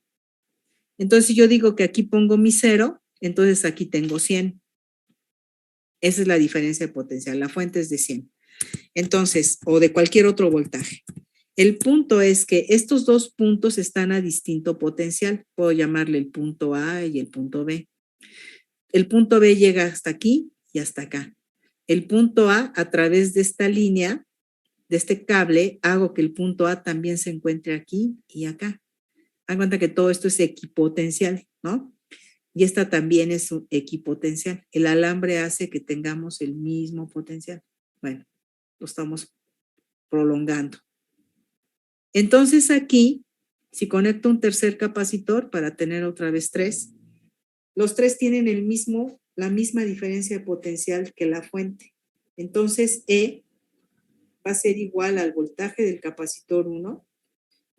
Entonces, si yo digo que aquí pongo mi 0, entonces aquí tengo 100. Esa es la diferencia de potencial. La fuente es de 100. Entonces, o de cualquier otro voltaje. El punto es que estos dos puntos están a distinto potencial. Puedo llamarle el punto A y el punto B. El punto B llega hasta aquí y hasta acá. El punto A través de esta línea, de este cable, hago que el punto A también se encuentre aquí y acá. Hagan cuenta que todo esto es equipotencial, ¿no? Y esta también es un equipotencial. El alambre hace que tengamos el mismo potencial. Bueno, lo estamos prolongando. Entonces aquí, si conecto un tercer capacitor para tener otra vez 3, los 3 tienen la misma diferencia de potencial que la fuente. Entonces E va a ser igual al voltaje del capacitor 1,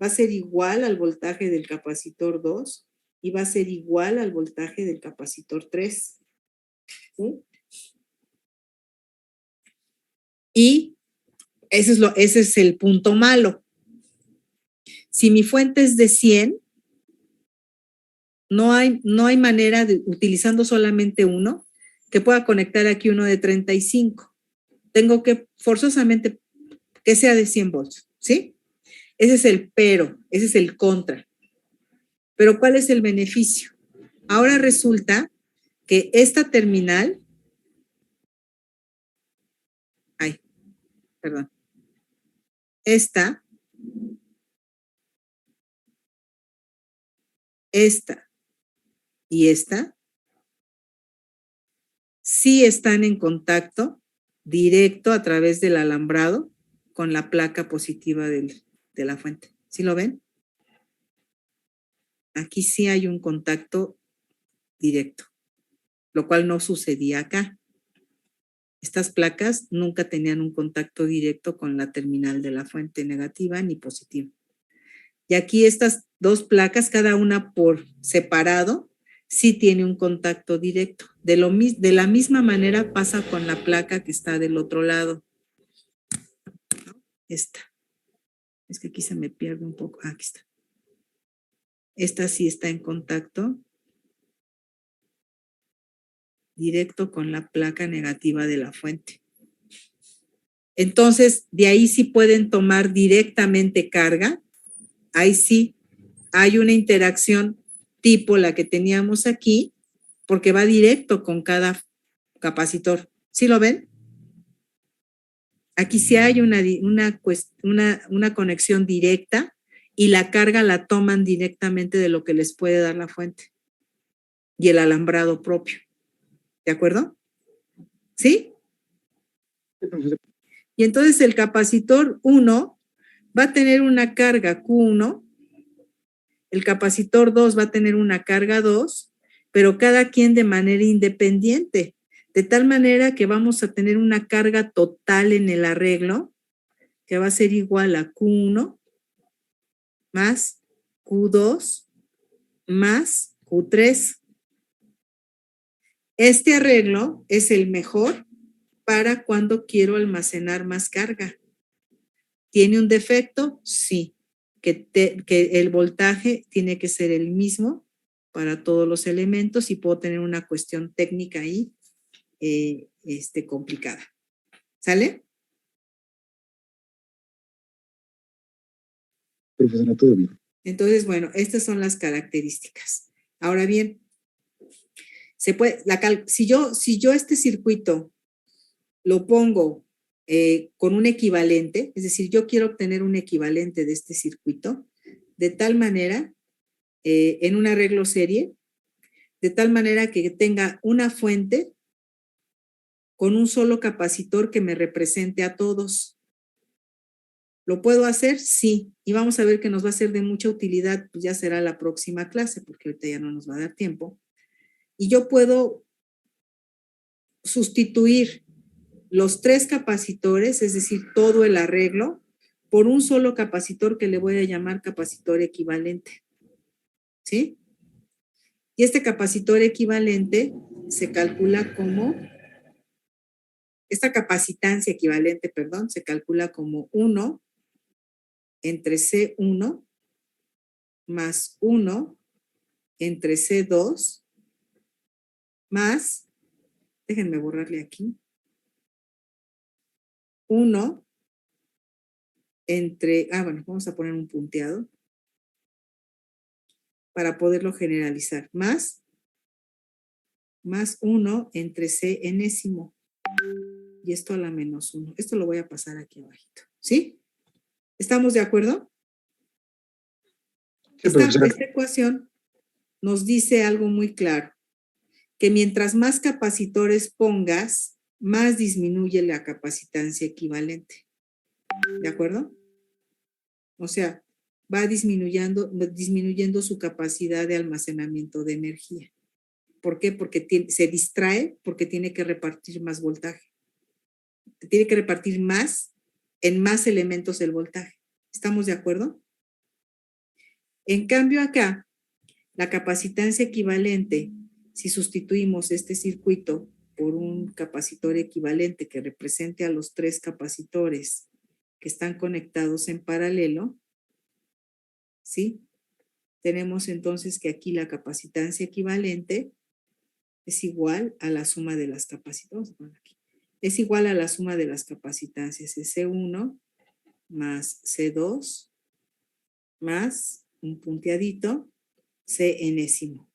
va a ser igual al voltaje del capacitor 2 y va a ser igual al voltaje del capacitor 3. ¿Sí? Y ese es el punto malo. Si mi fuente es de 100, no hay manera de, utilizando solamente uno, que pueda conectar aquí uno de 35. Tengo que forzosamente que sea de 100 volts, ¿sí? Ese es el pero, ese es el contra. Pero ¿cuál es el beneficio? Ahora resulta que esta terminal, esta y esta, sí están en contacto directo a través del alambrado con la placa positiva de la fuente. ¿Sí lo ven? Aquí sí hay un contacto directo, lo cual no sucedía acá. Estas placas nunca tenían un contacto directo con la terminal de la fuente, negativa ni positiva. Y aquí estas dos placas, cada una por separado, sí tiene un contacto directo. De la misma manera pasa con la placa que está del otro lado. Esta. Es que aquí se me pierde un poco. Aquí está. Esta sí está en contacto directo con la placa negativa de la fuente. Entonces, de ahí sí pueden tomar directamente carga. Ahí sí hay una interacción tipo la que teníamos aquí, porque va directo con cada capacitor. ¿Sí lo ven? Aquí sí hay una conexión directa y la carga la toman directamente de lo que les puede dar la fuente y el alambrado propio. ¿De acuerdo? ¿Sí? Y entonces el capacitor 1 va a tener una carga Q1, el capacitor 2 va a tener una carga 2, pero cada quien de manera independiente, de tal manera que vamos a tener una carga total en el arreglo que va a ser igual a Q1 más Q2 más Q3. Este arreglo es el mejor para cuando quiero almacenar más carga. ¿Tiene un defecto? Sí. Que el voltaje tiene que ser el mismo para todos los elementos y puedo tener una cuestión técnica ahí complicada. ¿Sale? Profesora, todo bien. Entonces, bueno, estas son las características. Ahora bien, si yo este circuito lo pongo con un equivalente, es decir, yo quiero obtener un equivalente de este circuito, de tal manera, en un arreglo serie, de tal manera que tenga una fuente con un solo capacitor que me represente a todos. ¿Lo puedo hacer? Sí. Y vamos a ver que nos va a ser de mucha utilidad, pues ya será la próxima clase, porque ahorita ya no nos va a dar tiempo. Y yo puedo sustituir los 3 capacitores, es decir, todo el arreglo, por un solo capacitor que le voy a llamar capacitor equivalente. ¿Sí? Y este capacitor equivalente se calcula como, esta capacitancia equivalente, perdón, se calcula como 1 entre C1 más 1 entre C2 más, déjenme borrarle aquí, 1 entre, bueno, vamos a poner un punteado para poderlo generalizar, más 1 entre C enésimo. Y esto a la menos 1. Esto lo voy a pasar aquí abajito. ¿Sí? ¿Estamos de acuerdo? Sí, profesora. Esta ecuación nos dice algo muy claro, que mientras más capacitores pongas, más disminuye la capacitancia equivalente. ¿De acuerdo? O sea, va disminuyendo su capacidad de almacenamiento de energía. ¿Por qué? Porque se distrae, porque tiene que repartir más voltaje. Tiene que repartir más en más elementos el voltaje. ¿Estamos de acuerdo? En cambio acá, la capacitancia equivalente, si sustituimos este circuito por un capacitor equivalente que represente a los 3 capacitores que están conectados en paralelo, ¿sí? Tenemos entonces que aquí la capacitancia equivalente es igual a la suma de las capacitancias. Es igual a la suma de las capacitancias, es C1 más C2 más un punteadito C enésimo.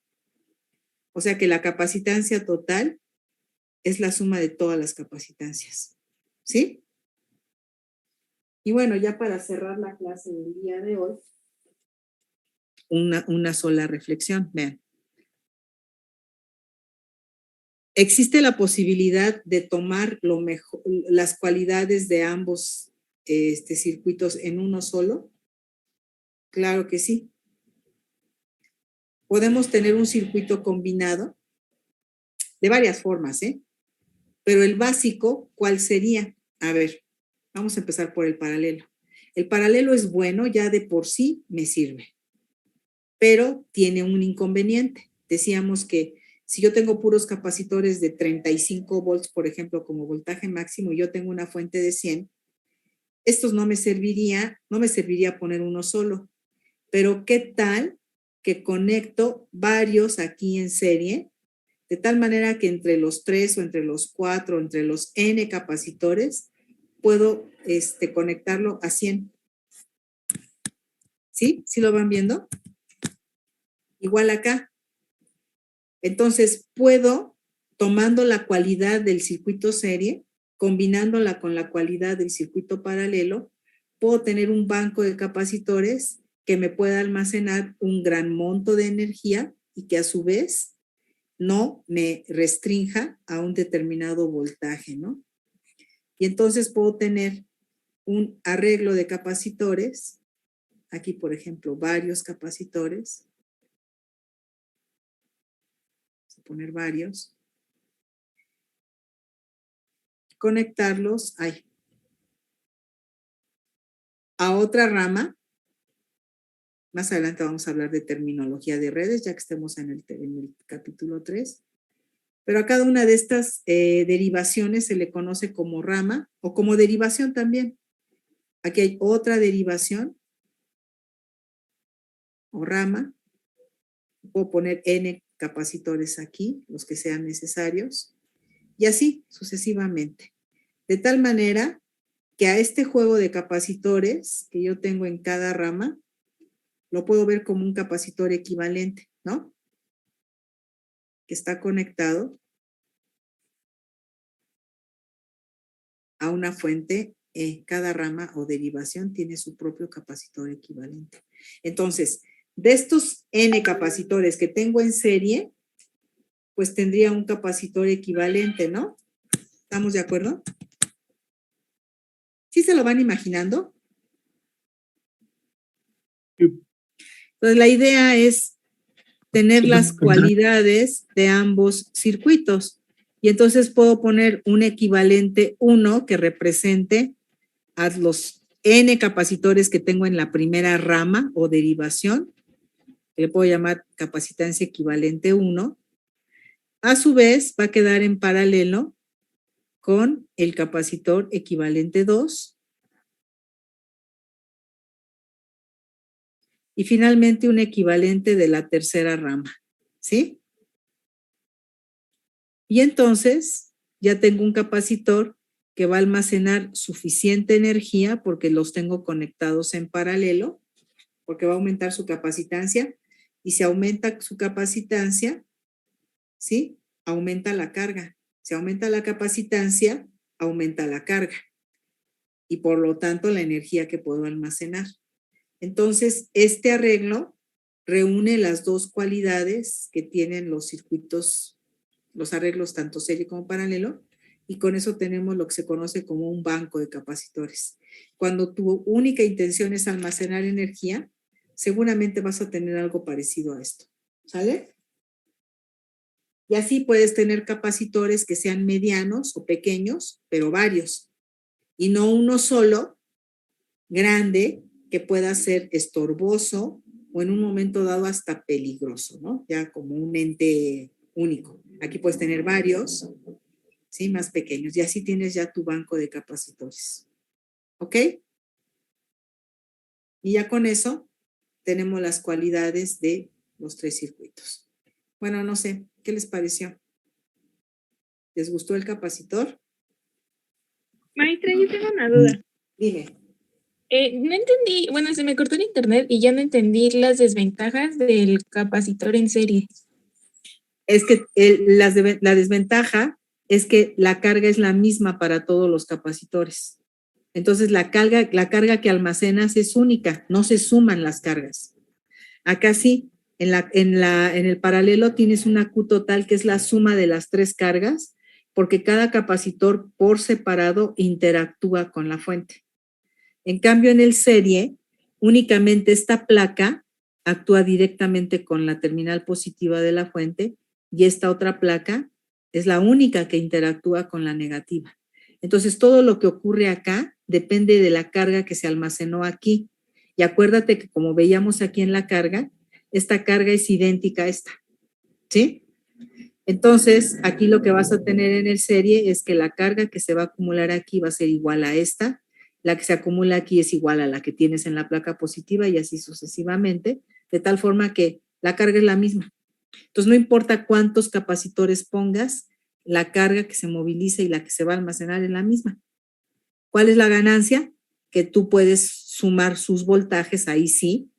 O sea que la capacitancia total es la suma de todas las capacitancias. ¿Sí? Y bueno, ya para cerrar la clase del día de hoy, una sola reflexión. Vean. ¿Existe la posibilidad de tomar las cualidades de ambos circuitos en uno solo? Claro que sí. Podemos tener un circuito combinado de varias formas, ¿eh? Pero el básico, ¿cuál sería? A ver, vamos a empezar por el paralelo. El paralelo es bueno, ya de por sí me sirve, pero tiene un inconveniente. Decíamos que si yo tengo puros capacitores de 35 volts, por ejemplo, como voltaje máximo, y yo tengo una fuente de 100, estos no me serviría poner uno solo. Pero ¿qué tal que conecto varios aquí en serie? De tal manera que entre los 3 o entre los 4 o entre los N capacitores, puedo conectarlo a 100. ¿Sí? ¿Sí lo van viendo? Igual acá. Entonces, puedo, tomando la cualidad del circuito serie, combinándola con la cualidad del circuito paralelo, puedo tener un banco de capacitores que me pueda almacenar un gran monto de energía y que a su vez no me restrinja a un determinado voltaje, ¿no? Y entonces puedo tener un arreglo de capacitores, aquí por ejemplo varios capacitores, vamos a poner varios, conectarlos a otra rama. Más adelante vamos a hablar de terminología de redes, ya que estemos en el capítulo 3. Pero a cada una de estas derivaciones se le conoce como rama o como derivación también. Aquí hay otra derivación o rama. Puedo poner N capacitores aquí, los que sean necesarios. y así sucesivamente. De tal manera que a este juego de capacitores que yo tengo en cada rama, lo puedo ver como un capacitor equivalente, ¿no? Que está conectado a una fuente. Cada rama o derivación tiene su propio capacitor equivalente. Entonces, de estos N capacitores que tengo en serie, pues tendría un capacitor equivalente, ¿no? ¿Estamos de acuerdo? ¿Sí se lo van imaginando? Entonces, la idea es tener las cualidades de ambos circuitos. Y entonces puedo poner un equivalente 1 que represente a los N capacitores que tengo en la primera rama o derivación, que le puedo llamar capacitancia equivalente 1. A su vez, va a quedar en paralelo con el capacitor equivalente 2. Y finalmente un equivalente de la tercera rama, ¿sí? Y entonces ya tengo un capacitor que va a almacenar suficiente energía porque los tengo conectados en paralelo, porque va a aumentar su capacitancia, y si aumenta su capacitancia, ¿sí? Aumenta la carga. Si aumenta la capacitancia, aumenta la carga y por lo tanto la energía que puedo almacenar. Entonces, este arreglo reúne las dos cualidades que tienen los circuitos, los arreglos tanto serie como paralelo, y con eso tenemos lo que se conoce como un banco de capacitores. Cuando tu única intención es almacenar energía, seguramente vas a tener algo parecido a esto, ¿sale? Y así puedes tener capacitores que sean medianos o pequeños, pero varios, y no uno solo, grande, que pueda ser estorboso o en un momento dado hasta peligroso, ¿no? Ya como un ente único. Aquí puedes tener varios, ¿sí? Más pequeños, y así tienes ya tu banco de capacitores. ¿Ok? Y ya con eso tenemos las cualidades de los tres circuitos. Bueno, no sé, ¿qué les pareció? ¿Les gustó el capacitor? Maestra, yo tengo una duda. Dime. No entendí, bueno, se me cortó el internet y ya no entendí las desventajas del capacitor en serie. Es que la desventaja es que la carga es la misma para todos los capacitores. Entonces, la carga que almacenas es única, no se suman las cargas. Acá sí, en el paralelo tienes una Q total que es la suma de las tres cargas, porque cada capacitor por separado interactúa con la fuente. En cambio, en el serie, únicamente esta placa actúa directamente con la terminal positiva de la fuente y esta otra placa es la única que interactúa con la negativa. Entonces, todo lo que ocurre acá depende de la carga que se almacenó aquí. Y acuérdate que como veíamos aquí en la carga, esta carga es idéntica a esta, ¿sí? Entonces, aquí lo que vas a tener en el serie es que la carga que se va a acumular aquí va a ser igual a esta, la que se acumula aquí es igual a la que tienes en la placa positiva y así sucesivamente, de tal forma que la carga es la misma. Entonces, no importa cuántos capacitores pongas, la carga que se moviliza y la que se va a almacenar es la misma. ¿Cuál es la ganancia? Que tú puedes sumar sus voltajes, ahí sí,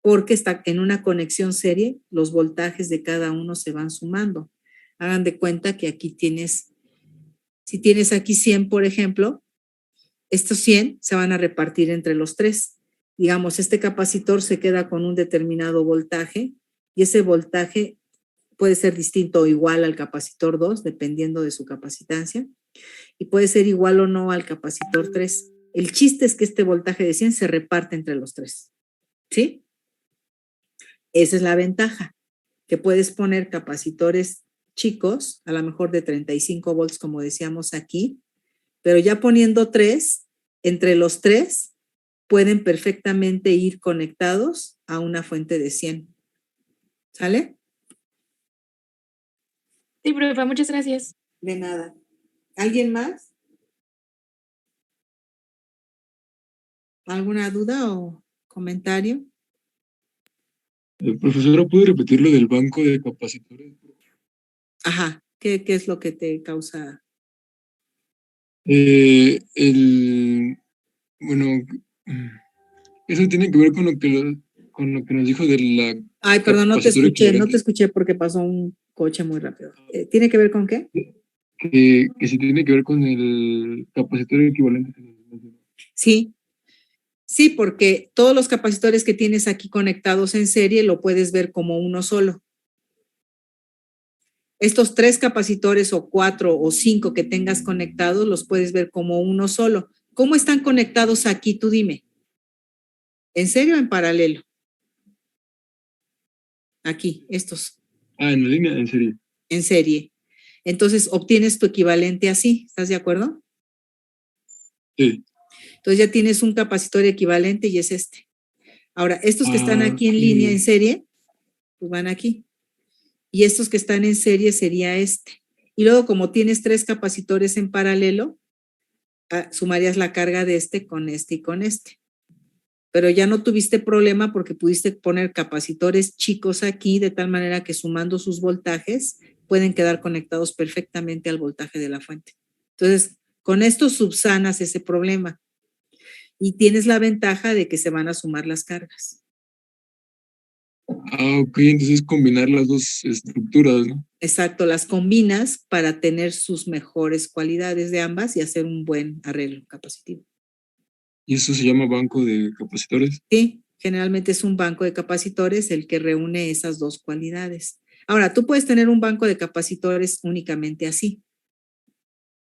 porque está en una conexión serie, los voltajes de cada uno se van sumando. Hagan de cuenta que aquí tienes, si tienes aquí 100, por ejemplo, estos 100 se van a repartir entre los tres. Digamos, este capacitor se queda con un determinado voltaje y ese voltaje puede ser distinto o igual al capacitor 2, dependiendo de su capacitancia, y puede ser igual o no al capacitor 3. El chiste es que este voltaje de 100 se reparte entre los tres, ¿sí? Esa es la ventaja, que puedes poner capacitores chicos, a lo mejor de 35 volts, como decíamos aquí, pero ya poniendo 3, entre los 3 pueden perfectamente ir conectados a una fuente de 100. ¿Sale? Sí, profe, muchas gracias. De nada. ¿Alguien más? ¿Alguna duda o comentario? Profesora, ¿puede repetir lo del banco de capacitores? Ajá. ¿Qué es lo que te causa? Bueno, eso tiene que ver con lo que nos dijo de la Ay, perdón, no te capacitor escuché equivalente. porque pasó un coche muy rápido. ¿Tiene que ver con qué? Que sí tiene que ver con el capacitor equivalente. Sí, sí, porque todos los capacitores que tienes aquí conectados en serie lo puedes ver como uno solo. Estos 3 capacitores o 4 o 5 que tengas conectados los puedes ver como uno solo. ¿Cómo están conectados aquí? Tú dime. ¿En serie o en paralelo? Aquí, estos. En la línea, en serie. En serie. Entonces obtienes tu equivalente así. ¿Estás de acuerdo? Sí. Entonces ya tienes un capacitor equivalente y es este. Ahora, estos que están aquí en Sí. línea en serie, pues van aquí. Y estos que están en serie sería este. Y luego, como tienes 3 capacitores en paralelo, sumarías la carga de este y con este. Pero ya no tuviste problema porque pudiste poner capacitores chicos aquí de tal manera que sumando sus voltajes pueden quedar conectados perfectamente al voltaje de la fuente. Entonces, con esto subsanas ese problema y tienes la ventaja de que se van a sumar las cargas. Ok, entonces combinar las dos estructuras, ¿no? Exacto, las combinas para tener sus mejores cualidades de ambas y hacer un buen arreglo capacitivo. ¿Y eso se llama banco de capacitores? Sí, generalmente es un banco de capacitores el que reúne esas dos cualidades. Ahora, tú puedes tener un banco de capacitores únicamente así,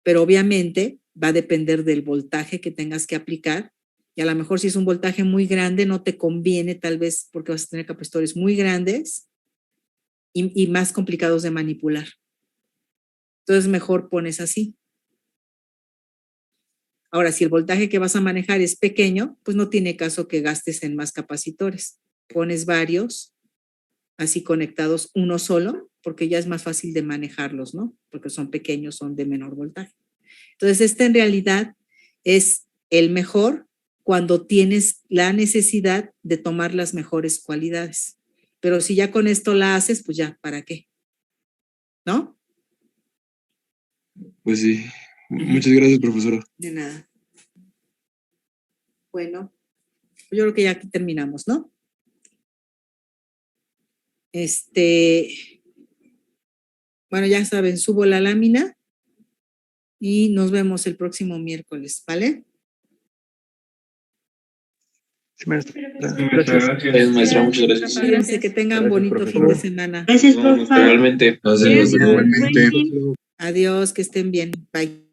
pero obviamente va a depender del voltaje que tengas que aplicar y a lo mejor si es un voltaje muy grande no te conviene tal vez porque vas a tener capacitores muy grandes y más complicados de manipular. Entonces mejor pones así. Ahora, si el voltaje que vas a manejar es pequeño, pues no tiene caso que gastes en más capacitores. Pones varios, así conectados uno solo, porque ya es más fácil de manejarlos, ¿no? Porque son pequeños, son de menor voltaje. Entonces, este en realidad es el mejor cuando tienes la necesidad de tomar las mejores cualidades. Pero si ya con esto la haces, pues ya, ¿para qué? ¿No? Pues sí. Muchas gracias, profesora. De nada. Bueno, yo creo que ya aquí terminamos, ¿no? Bueno, ya saben, subo la lámina y nos vemos el próximo miércoles, ¿vale? Sí, maestra. Gracias, maestra, muchas gracias. Fíjense que tengan bonito fin de semana. Gracias, profe. Igualmente. Igualmente. Adiós, que estén bien. Bye.